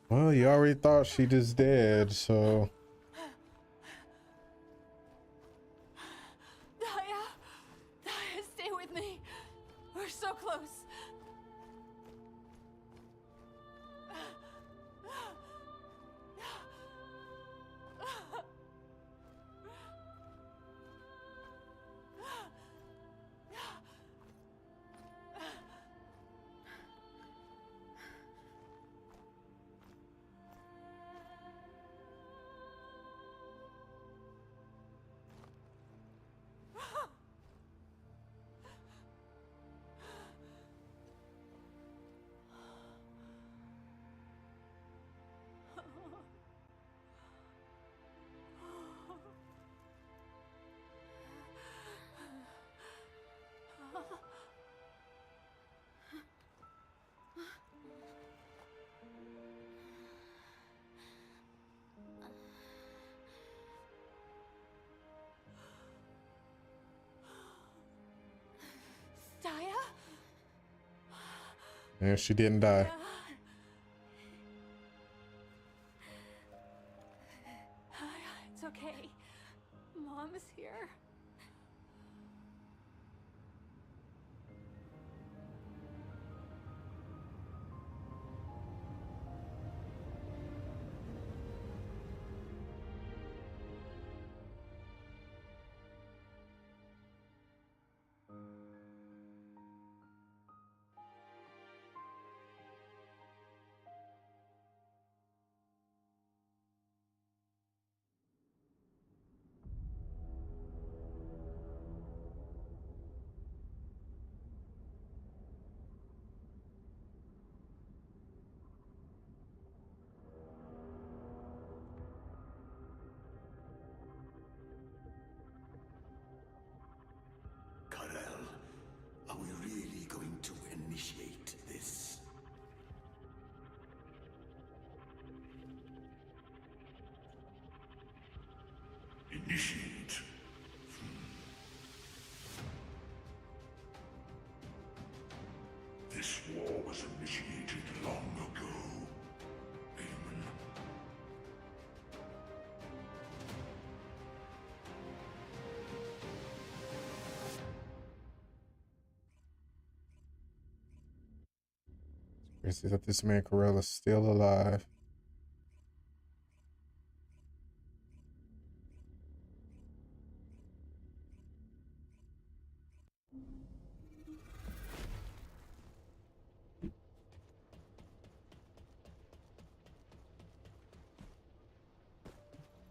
Well, you already thought she just dead, so. Daya, stay with me. We're so close. Daya? And she didn't die. It's okay. Mom is here. Are we really going to initiate this? Initiate? This war was initiated long ago, Eamon. It's that this man Corella's still alive.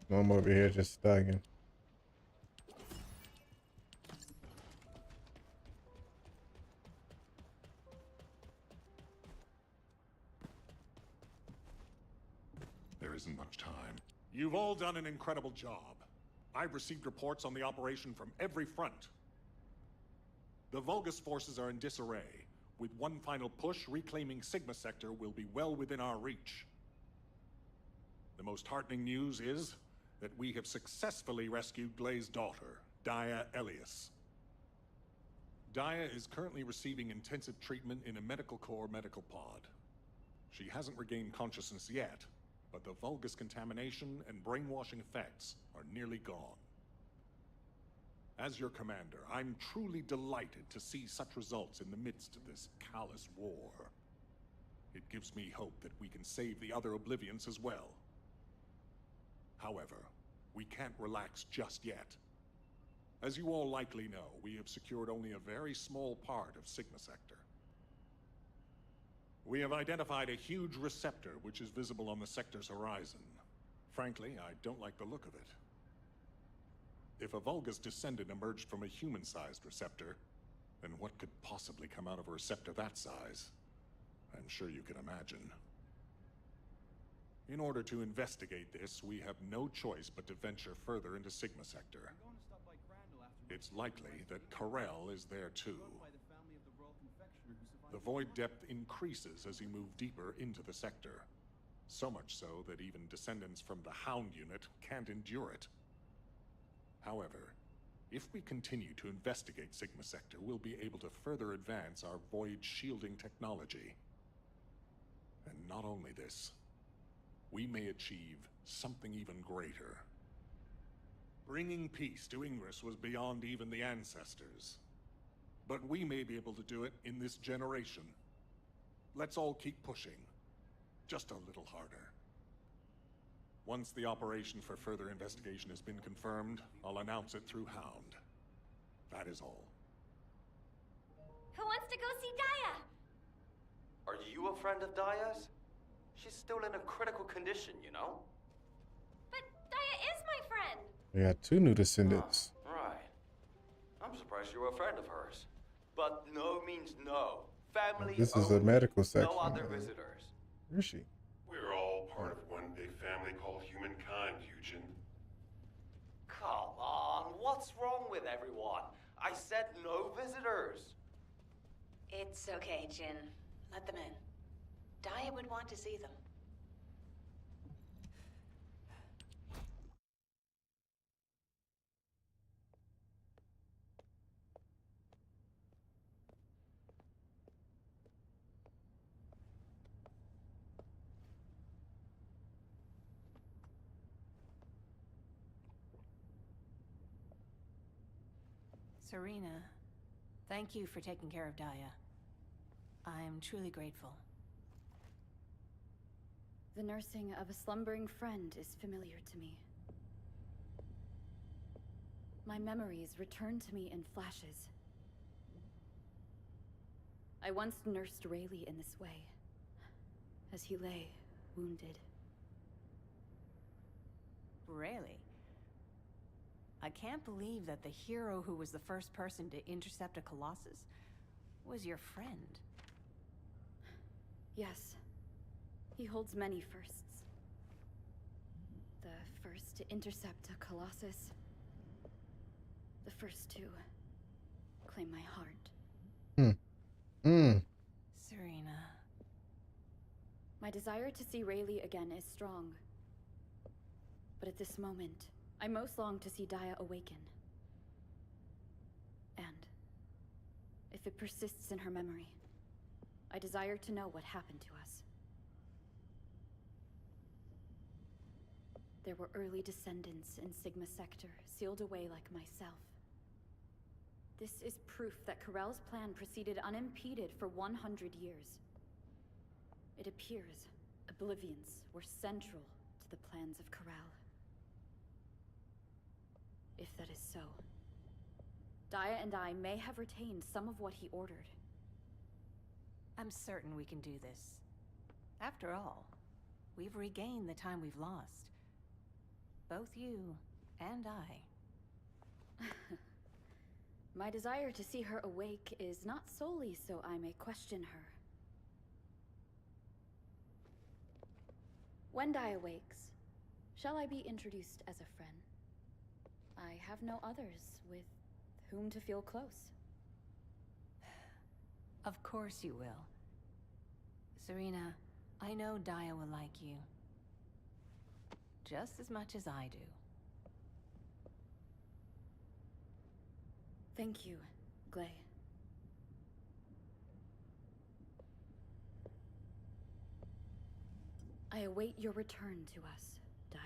I'm over here just thugging. There isn't much time. You've all done an incredible job. I've received reports on the operation from every front. The Vulgus forces are in disarray. With one final push, reclaiming Sigma Sector will be well within our reach. The most heartening news is that we have successfully rescued Glay's daughter, Daya Elias. Daya is currently receiving intensive treatment in a Medical Corps medical pod. She hasn't regained consciousness yet, but the Vulgus contamination and brainwashing effects are nearly gone. As your commander, I'm truly delighted to see such results in the midst of this callous war. It gives me hope that we can save the other Oblivions as well. However, we can't relax just yet. As you all likely know, we have secured only a very small part of Sigma Sector. We have identified a huge receptor which is visible on the sector's horizon. Frankly, I don't like the look of it. If a Vulgus descendant emerged from a human-sized receptor, then what could possibly come out of a receptor that size? I'm sure you can imagine. In order to investigate this, we have no choice but to venture further into Sigma Sector. It's likely that Karel is there too. The void depth increases as you move deeper into the sector. So much so that even descendants from the Hound unit can't endure it. However, if we continue to investigate Sigma Sector, we'll be able to further advance our void shielding technology. And not only this, we may achieve something even greater. Bringing peace to Ingress was beyond even the ancestors. But we may be able to do it in this generation. Let's all keep pushing. Just a little harder. Once the operation for further investigation has been confirmed, I'll announce it through Hound. That is all. Who wants to go see Daya? Are you a friend of Daya's? She's still in a critical condition, you know? But Daya is my friend. We got 2 new descendants. Right. I'm surprised you're a friend of hers. But no means no. Family This is only. a medical section. No other visitors. Where is she? We're all part of one big family called humankind, Eugen. Come on, what's wrong with everyone? I said no visitors. It's okay, Jin. Let them in. Daya would want to see them. Serena, thank you for taking care of Daya. I'm truly grateful. The nursing of a slumbering friend is familiar to me. My memories return to me in flashes. I once nursed Rayleigh in this way, as he lay, wounded. Really? I can't believe that the hero who was the first person to intercept a Colossus was your friend. Yes. He holds many firsts. The first to intercept a Colossus. The first to claim my heart. Serena. My desire to see Rayleigh again is strong. But at this moment, I most long to see Daya awaken. And if it persists in her memory, I desire to know what happened to us. There were early descendants in Sigma Sector, sealed away like myself. This is proof that Karel's plan proceeded unimpeded for 100 years. It appears Oblivions were central to the plans of Karel. If that is so, Daya and I may have retained some of what he ordered. I'm certain we can do this. After all, we've regained the time we've lost. Both you and I. My desire to see her awake is not solely so I may question her. When Daya wakes, shall I be introduced as a friend? I have no others with whom to feel close. Of course you will. Serena, I know Daya will like you. Just as much as I do. Thank you, Glay. I await your return to us, Daya.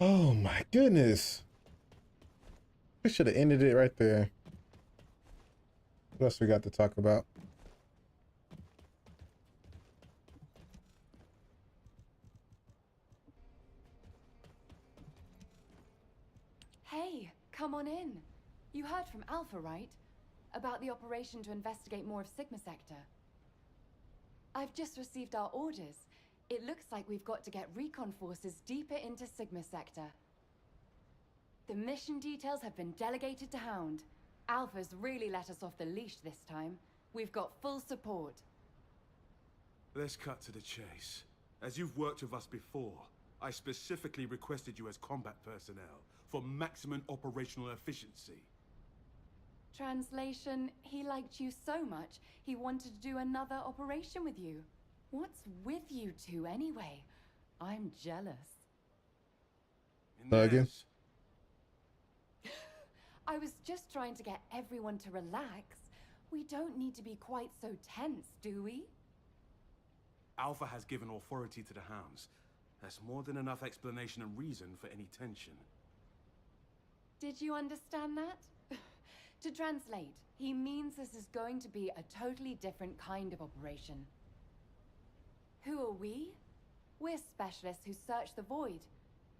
Oh my goodness. We should have ended it right there. What else we got to talk about? in. You heard from Alpha, right? About the operation to investigate more of Sigma Sector. I've just received our orders. It looks like we've got to get recon forces deeper into Sigma Sector. The mission details have been delegated to Hound. Alpha's really let us off the leash this time. We've got full support. Let's cut to the chase. As you've worked with us before, I specifically requested you as combat personnel for maximum operational efficiency. Translation, he liked you so much, he wanted to do another operation with you. What's with you two anyway? I'm jealous. Again? I was just trying to get everyone to relax. We don't need to be quite so tense, do we? Alpha has given authority to the Hounds. That's more than enough explanation and reason for any tension. Did you understand that? To translate, he means this is going to be a totally different kind of operation. Who are we? We're specialists who search the void.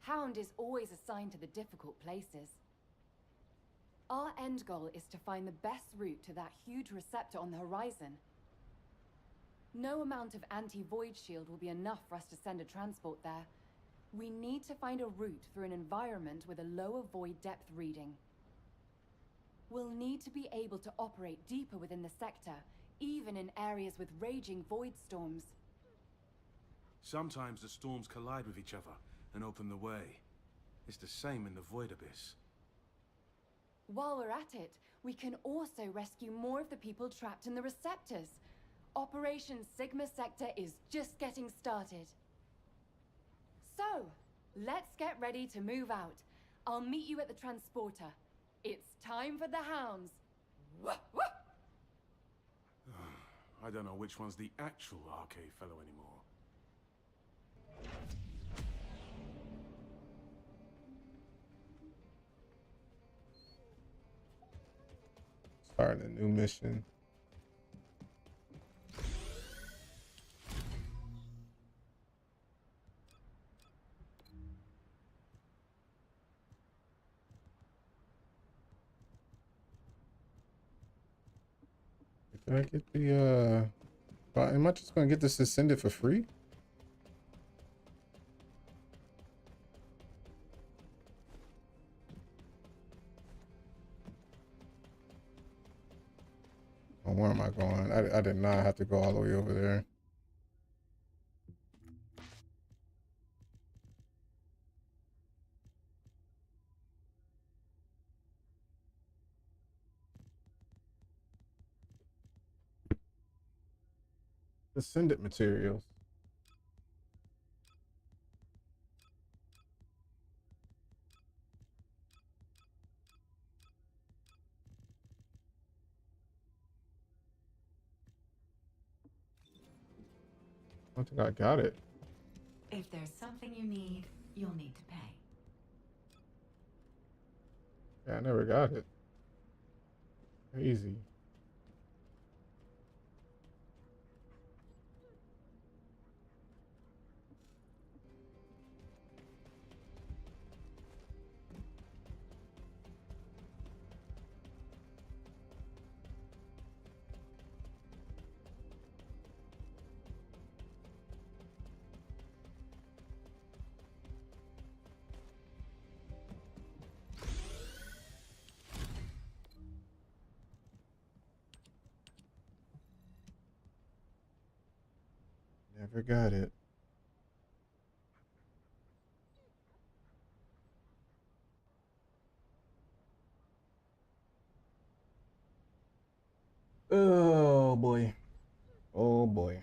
Hound is always assigned to the difficult places. Our end goal is to find the best route to that huge receptor on the horizon. No amount of anti-void shield will be enough for us to send a transport there. We need to find a route through an environment with a lower void depth reading. We'll need to be able to operate deeper within the sector, even in areas with raging void storms. Sometimes the storms collide with each other and open the way. It's the same in the void abyss. While we're at it, we can also rescue more of the people trapped in the receptors. Operation Sigma Sector is just getting started. So, let's get ready to move out. I'll meet you at the transporter. It's time for the Hounds. I don't know which one's the actual arcade fellow anymore. Starting a new mission. Did I get the am I just gonna get this Descendant for free? Oh, where am I going? I did not have to go all the way over there. Descendant materials. I think I got it. If there's something you need, you'll need to pay. Yeah, I never got it. Crazy. Never got it. Oh boy. Oh boy.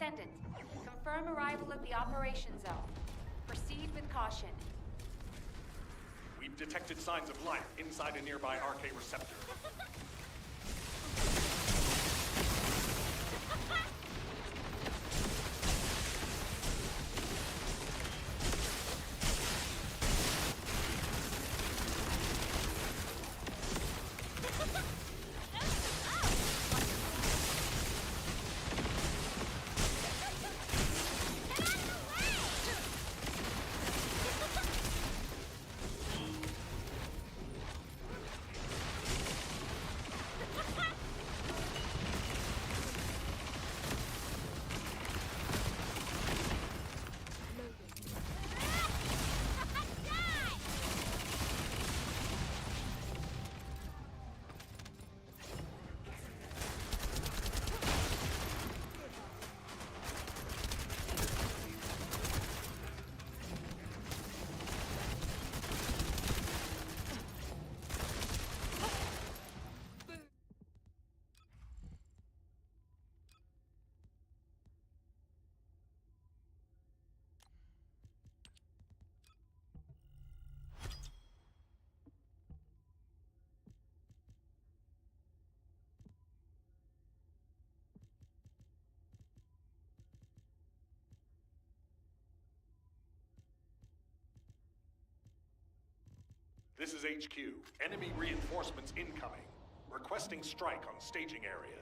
Descendant, confirm arrival at the operation zone. Proceed with caution. We've detected signs of life inside a nearby RK receptor. This is HQ. Enemy reinforcements incoming. Requesting strike on staging area.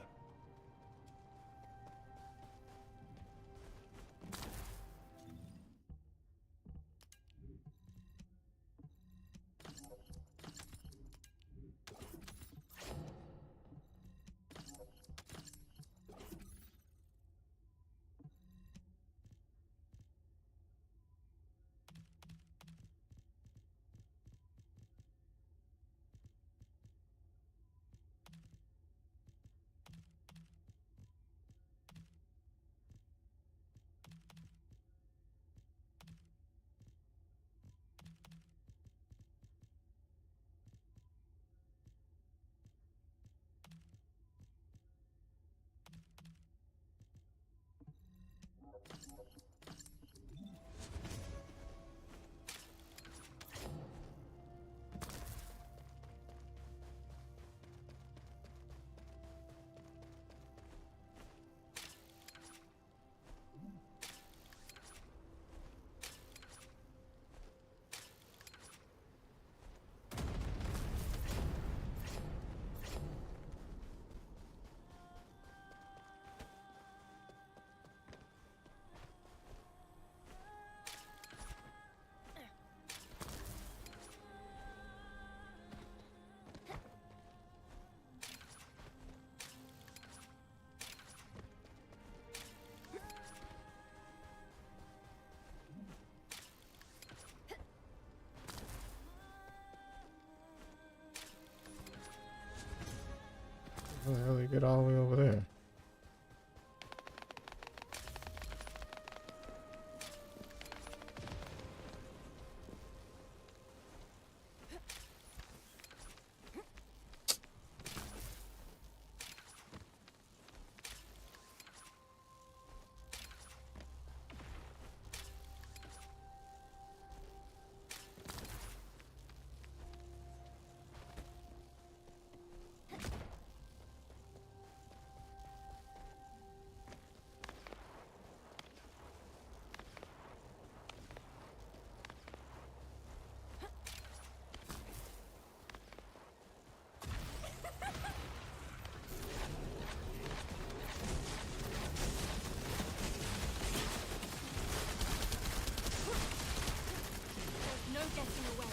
How the hell did you get all the way over there? No getting away.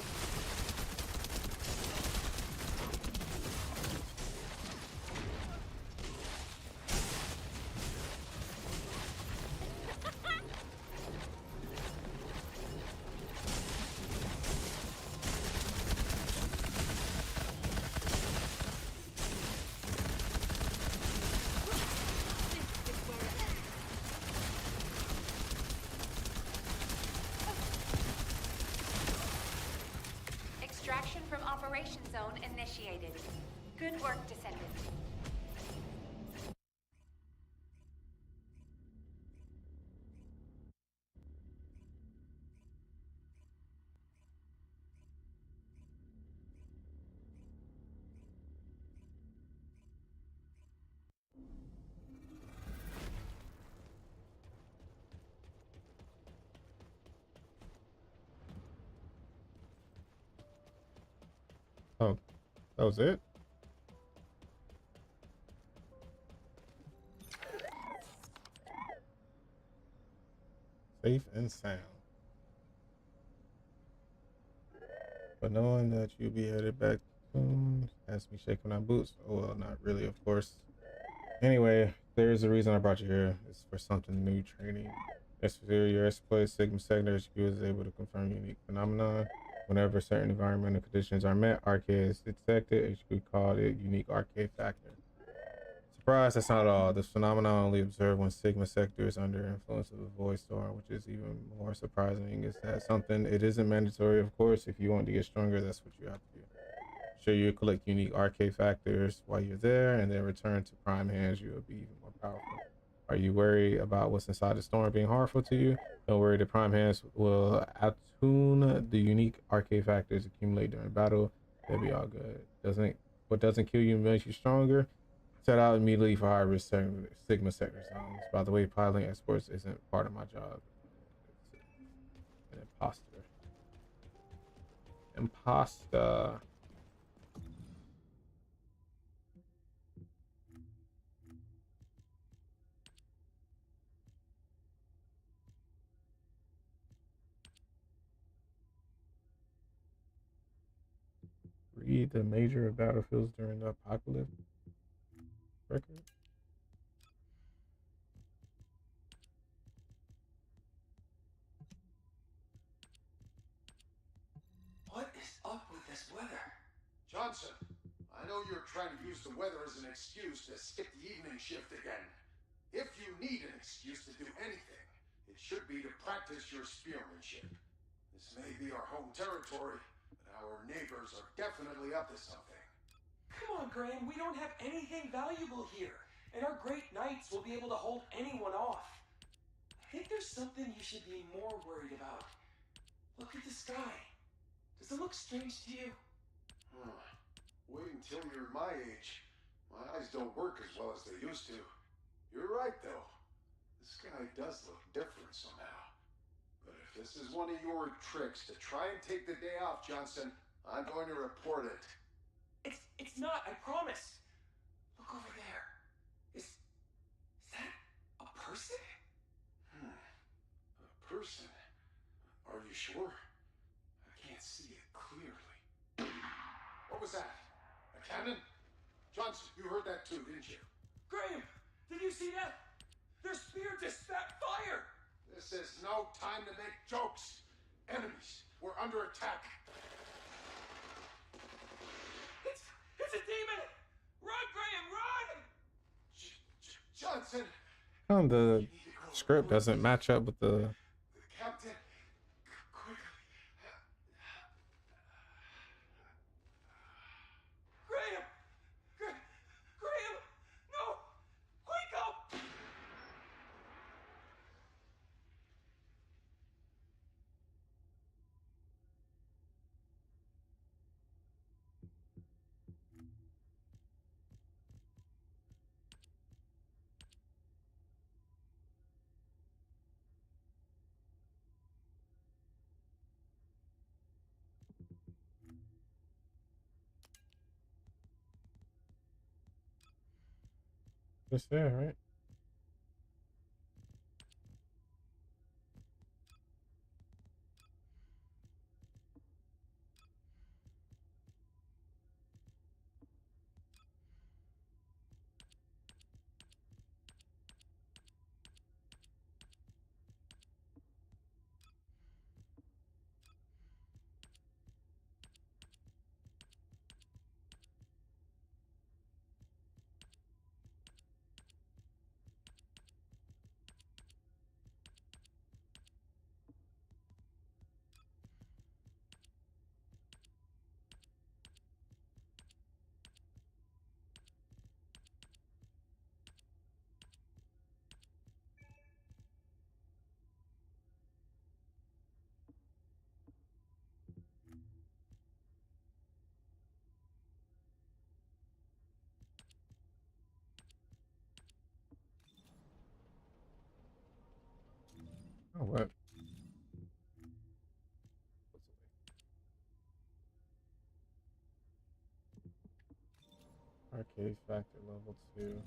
Extraction from Operation Zone initiated. Good work, Descendant. That was it? Safe and sound. But knowing that you'll be headed back soon has me shaking my boots. Oh, well, not really, of course. Anyway, there's a reason I brought you here. It's for something new training. As for your exploit, Sigma Sector HQ is able to confirm unique phenomenon. Whenever certain environmental conditions are met, arcade is detected. HQ called it unique arcade factor. Surprise, that's not all. This phenomenon only observed when Sigma Sector is under influence of a void storm, which is even more surprising. Is that something? It isn't mandatory, of course. If you want to get stronger, that's what you have to do. Sure, you collect unique arcade factors while you're there, and then return to prime hands. You will be even more powerful. Are you worried about what's inside the storm being harmful to you? Don't worry, the prime hands will attune the unique arcade factors accumulate during battle. They'll be all good. What doesn't kill you makes you stronger. Set out immediately for high risk Sigma sector zones. By the way, piloting exports isn't part of my job. It's an imposter. Imposter. Read the major battlefields during the apocalypse record. What is up with this weather? Johnson, I know you're trying to use the weather as an excuse to skip the evening shift again. If you need an excuse to do anything, it should be to practice your spearmanship. This may be our home territory, but our neighbors are definitely up to something. Come on, Graham, we don't have anything valuable here, and our great knights will be able to hold anyone off. I think there's something you should be more worried about. Look at the sky. Does it look strange to you? Wait until you're my age. My eyes don't work as well as they used to. You're right, though. The sky does look different somehow. But if this is one of your tricks to try and take the day off, Johnson, I'm going to report it. It's not, I promise. Look over there. Is that a person? A person? Are you sure? I can't see it clearly. What was that? A cannon? Johnson, you heard that too, didn't you? Graham, did you see that? Their spear just spat fire! This is no time to make jokes. Enemies, we're under attack. It's a demon! Run, Graham, run! Johnson! The script doesn't match up with the Captain, quickly. Graham! Graham! No! Wake up! just there, right? Oh, what? RK factor level 2.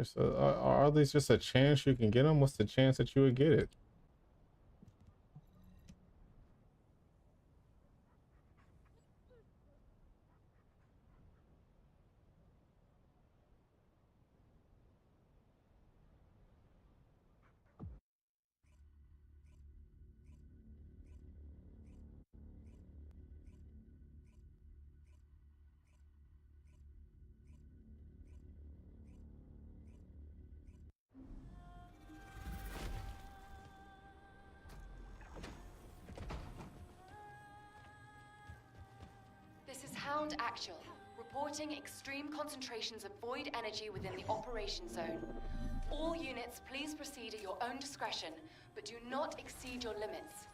So, are these just a chance you can get them? What's the chance that you would get it? This is Hound Actual, reporting extreme concentrations of void energy within the operation zone. All units, please proceed at your own discretion, but do not exceed your limits.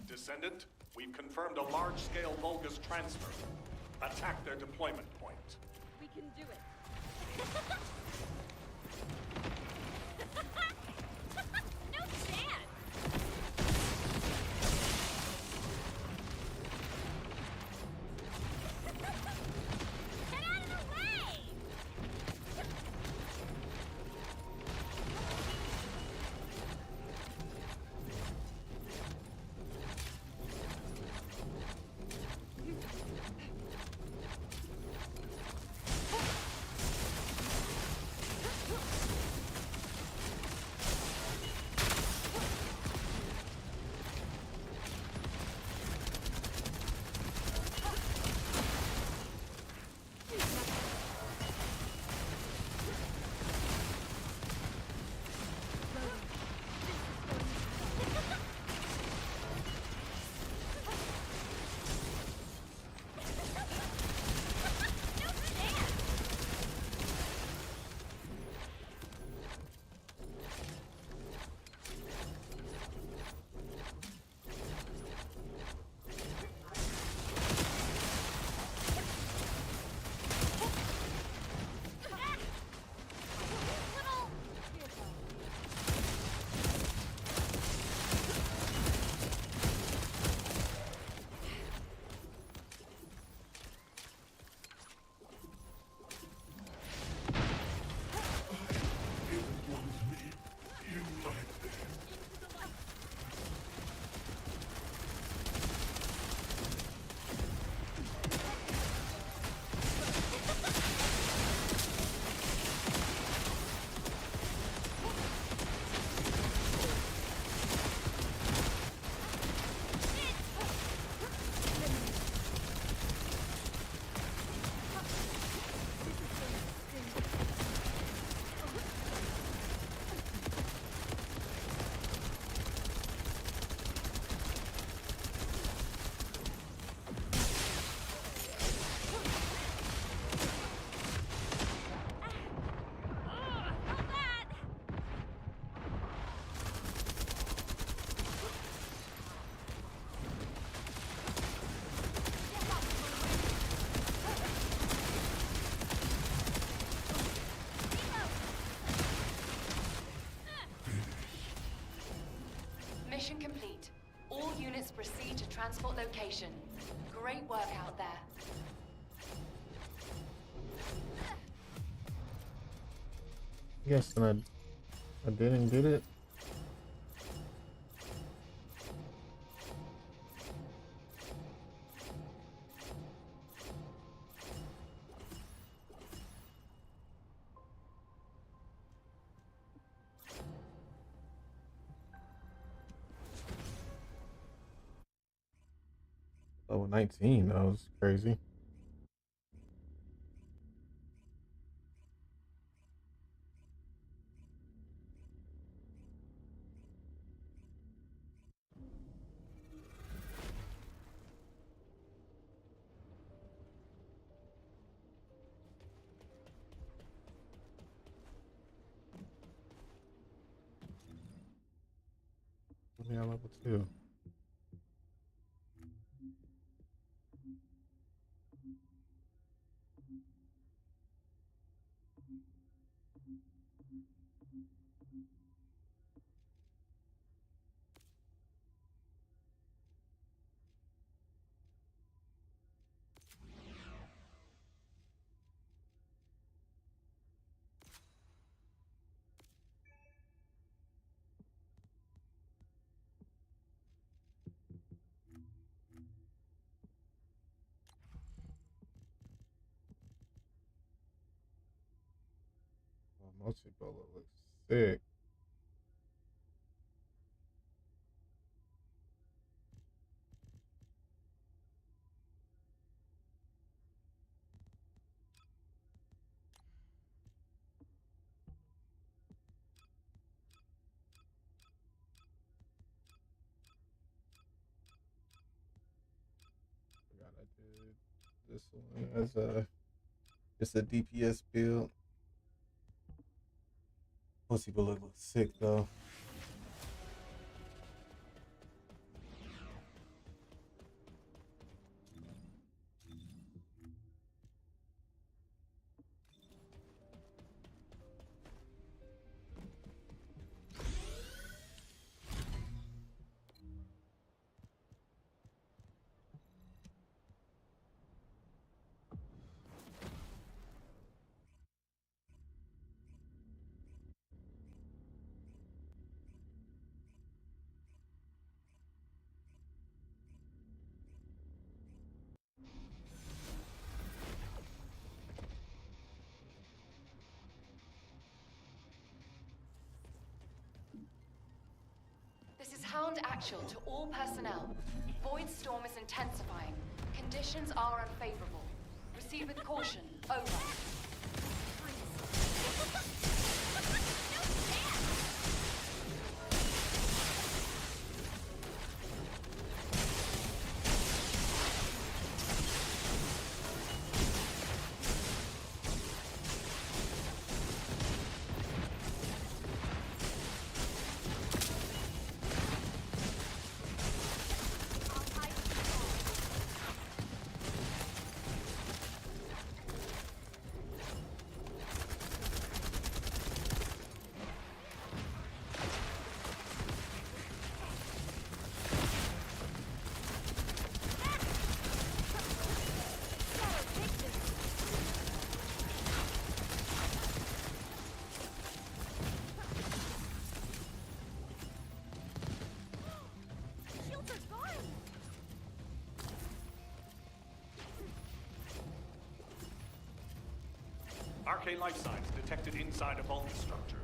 Descendant, we've confirmed a large-scale Vulgus transfer. Attack their deployment point. We can do it. No chance! Get out of the way! transport location. Great work out there. Yes, and I didn't get it. Oh, 19. That was crazy. Let me on level 2. Oh, multi-bullet looks sick. Forgot I did this one as a just a DPS build. Multi-bullet looks sick though. This is Hound Actual to all personnel. Void storm is intensifying. Conditions are unfavorable. Proceed with caution. Over. Arcane life signs detected inside a vault structure.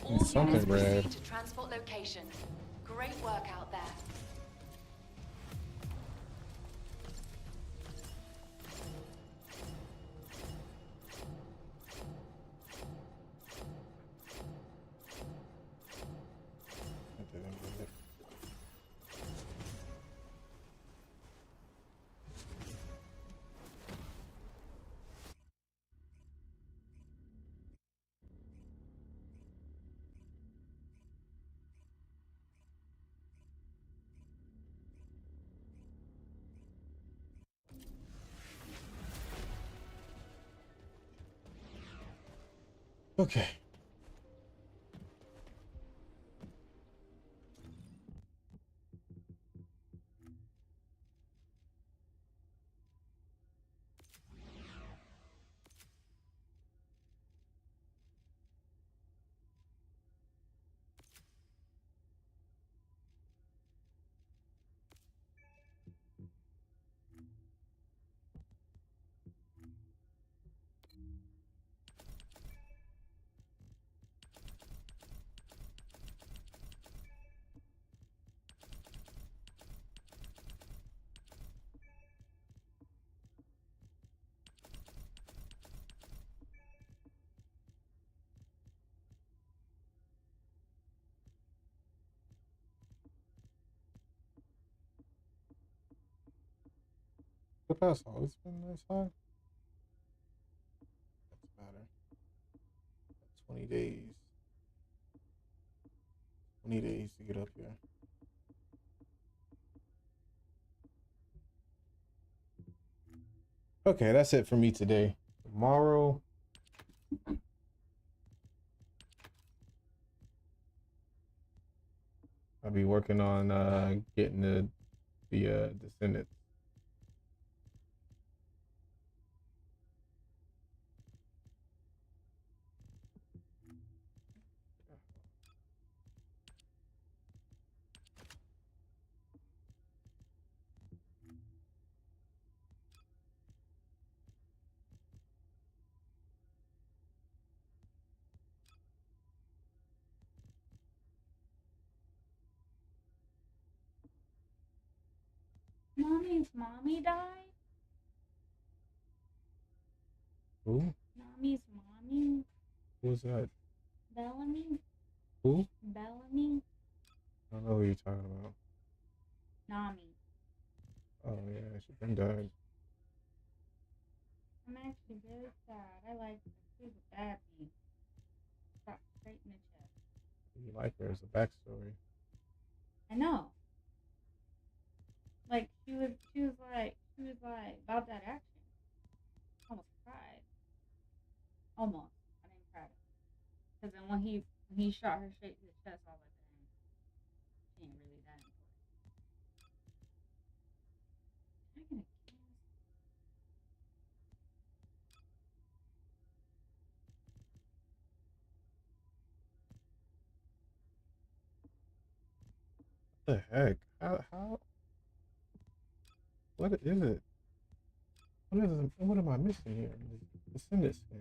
All Something units red. proceed to transport location. Great work out there. I didn't get it. Okay. The past always been this high. Doesn't matter. 20 days. 20 days to get up here. Okay, that's it for me today. Tomorrow, I'll be working on getting the Descendant. Mommy's mommy died? Who? Mommy's mommy? Who was that? Bellamy? Who? Bellamy? I don't know who you're talking about. Nami. Oh yeah, she been died. I'm actually very sad. I like her. She was a bad bee. Shot straight in the chest. You like her as a backstory. I know. Like she was like about that action. Almost cried. Almost. I didn't cry. Because then when he shot her straight to the chest, I was like, dang, she ain't really that important. Am I gonna kill this? What the heck? How? What is it? What is it? What am I missing here? The Descendant skin.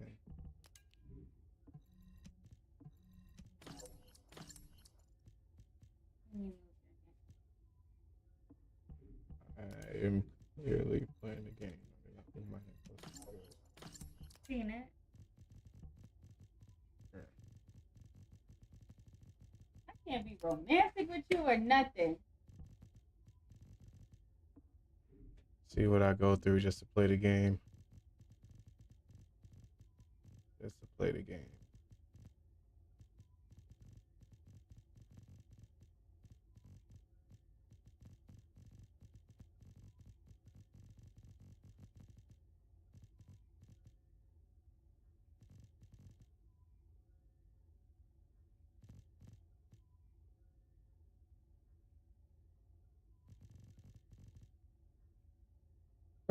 I am clearly playing the game. I mean, I put my hand close to it. Seen it. Sure. I can't be romantic with you or nothing. See what I go through just to play the game. Just to play the game.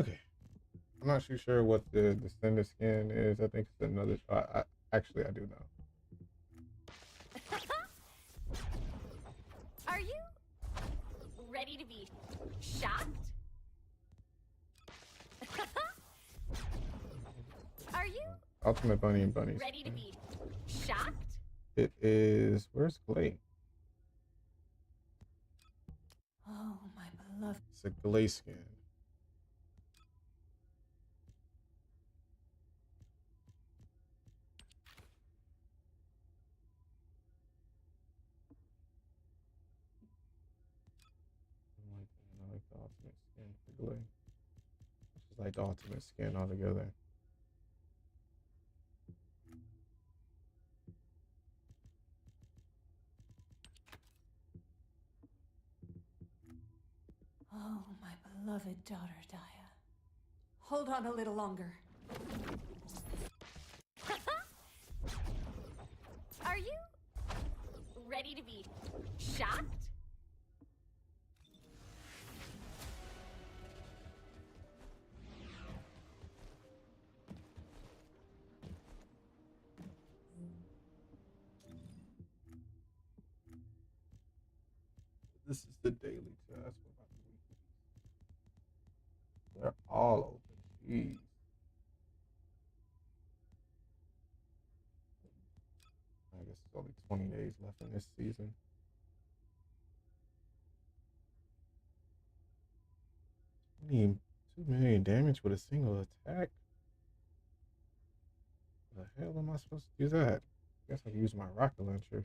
Okay. I'm not too sure what the Descendant skin is. I think it's another. Actually, I do know. Are you ready to be shocked? Are you Ultimate Bunny and Bunnies. ready to be shocked? It is, where's Clay? Oh, my beloved. It's a Clay skin. I like the ultimate skin for Clay. It's like the ultimate skin altogether. Oh, my beloved daughter, Daya. Hold on a little longer. Are you ready to be shocked? This is the daily task. What about the weekly? They're all open. Jeez. I guess it's only 20 days left in this season. 2 million damage with a single attack? The hell am I supposed to do that? I guess I can use my rocket launcher.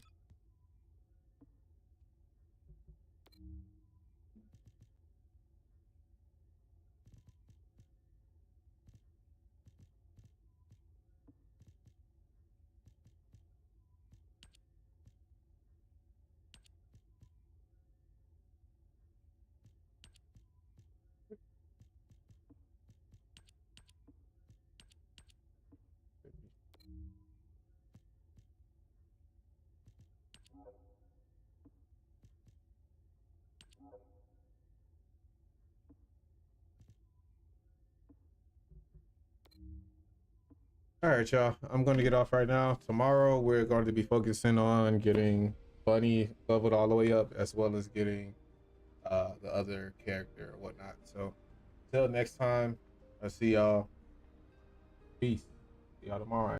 All right, y'all. I'm going to get off right now. Tomorrow, we're going to be focusing on getting Bunny leveled all the way up, as well as getting the other character or whatnot. So, till next time, I'll see y'all. Peace. See y'all tomorrow.